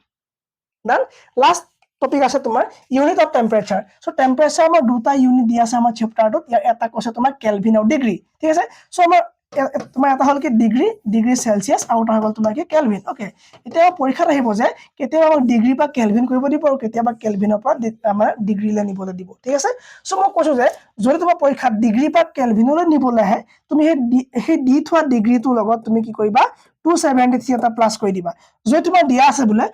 then last topic আছে তোমাৰ unit of temperature so' temperature আমাৰ দুটা ইউনিট দিয়া আছে আমাৰ চেপ্টাৰটোত ইয়াৰ এটা কৈছে তোমাৰ কেলভিন আৰু ডিগ্ৰী ঠিক আছে চ' আমাৰ তোমাৰ এটা হ'ল কি ডিগ্ৰী চেলচিয়াছ আৰু এটা হৈ গ'ল তোমাৰ কি কেলভিন অ'কে এতিয়া পৰীক্ষাত আহিব যে কেতিয়াবা আমাক ডিগ্ৰী পৰা কেলভিন কৰিব দিব আৰু কেতিয়াবা কেলভিনৰ পৰা আমাৰ ডিগ্ৰীলৈ নিবলৈ দিব ঠিক আছে চ' মই কৈছোঁ যে যদি তোমাৰ পৰীক্ষাত ডিগ্ৰী পৰা কেলভিনলৈ নিবলৈ আহে তুমি সেই দি থোৱা ডিগ্ৰীটোৰ লগত তুমি কি কৰিবা 273 এটা প্লাছ কৰি দিবা যদি তোমাৰ দিয়া আছে বোলে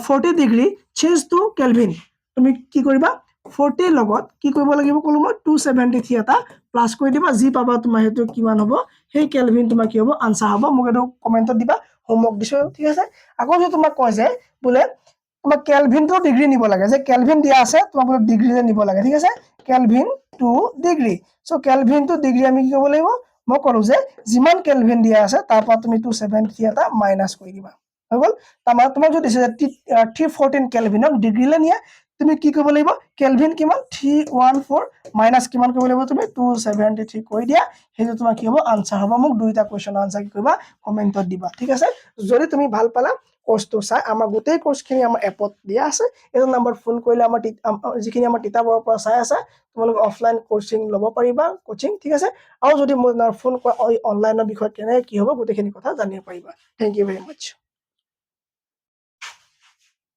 40 ডিগ্ৰী চেঞ্জ টু কেলভিন তুমি কি কৰিবা 40 লগত কি কৰিব লাগিব ক'লো মই 273 এটা প্লাছ কৰি দিবা যি পাবা তোমাৰ সেইটো কিমান হ'ব সেই কেলভিন তোমাৰ কি হ'ব আনসাৰ হ'ব মোক এইটো কমেণ্টত দিবা হোমৱৰ্ক দিছো ঠিক আছে আকৌ যদি তোমাক কয় যে বোলে তোমাক কেলভিনটো ডিগ্ৰী নিব লাগে যে কেলভিন দিয়া আছে তোমাক বোলে ডিগ্ৰীলে নিব লাগে ঠিক আছে kelvin to degree so' kelvin to degree আমি কি কৰিব লাগিব মই ক'লো যে যিমান কেলভিন দিয়া আছে তাৰ পৰা তুমি 273 এটা মাইনাছ কৰি দিবা হৈ গ'ল তাৰমানে তোমাক যদি দিছে যে 314 কেলভিনক ডিগ্ৰীলৈ নিয়ে তুমি কি কৰিব লাগিব কেলভিন কিমান 314 মাইনাস কিমান কৰিব লাগিব তুমি 273 কৰি দিয়া সেইটো তোমাৰ কি হ'ব আনসাৰ হ'ব মোক দুইটা কোৱেশ্চনৰ আনসাৰ কি কৰিবা কমেন্টত দিবা ঠিক আছে যদি তুমি ভাল পালা কোৰ্সটো চাই আমাৰ গোটেই কোৰ্সখিনি আমাৰ এপত দিয়া আছে এই নম্বৰ ফোন কৰিলে আমাৰ যিখিনি আমাৰ কিতাপৰ পৰা চাই আছে তোমালোক অফলাইন কোচিং ল'ব পাৰিবা কোচিং ঠিক আছে আৰু যদি মই ফোন কৰা অনলাইনৰ বিষয়ে কেনে কি হ'ব গোটেইখিনি কথা জানিব পাৰিবা থ্যাংক ইউ ভেৰি মাচ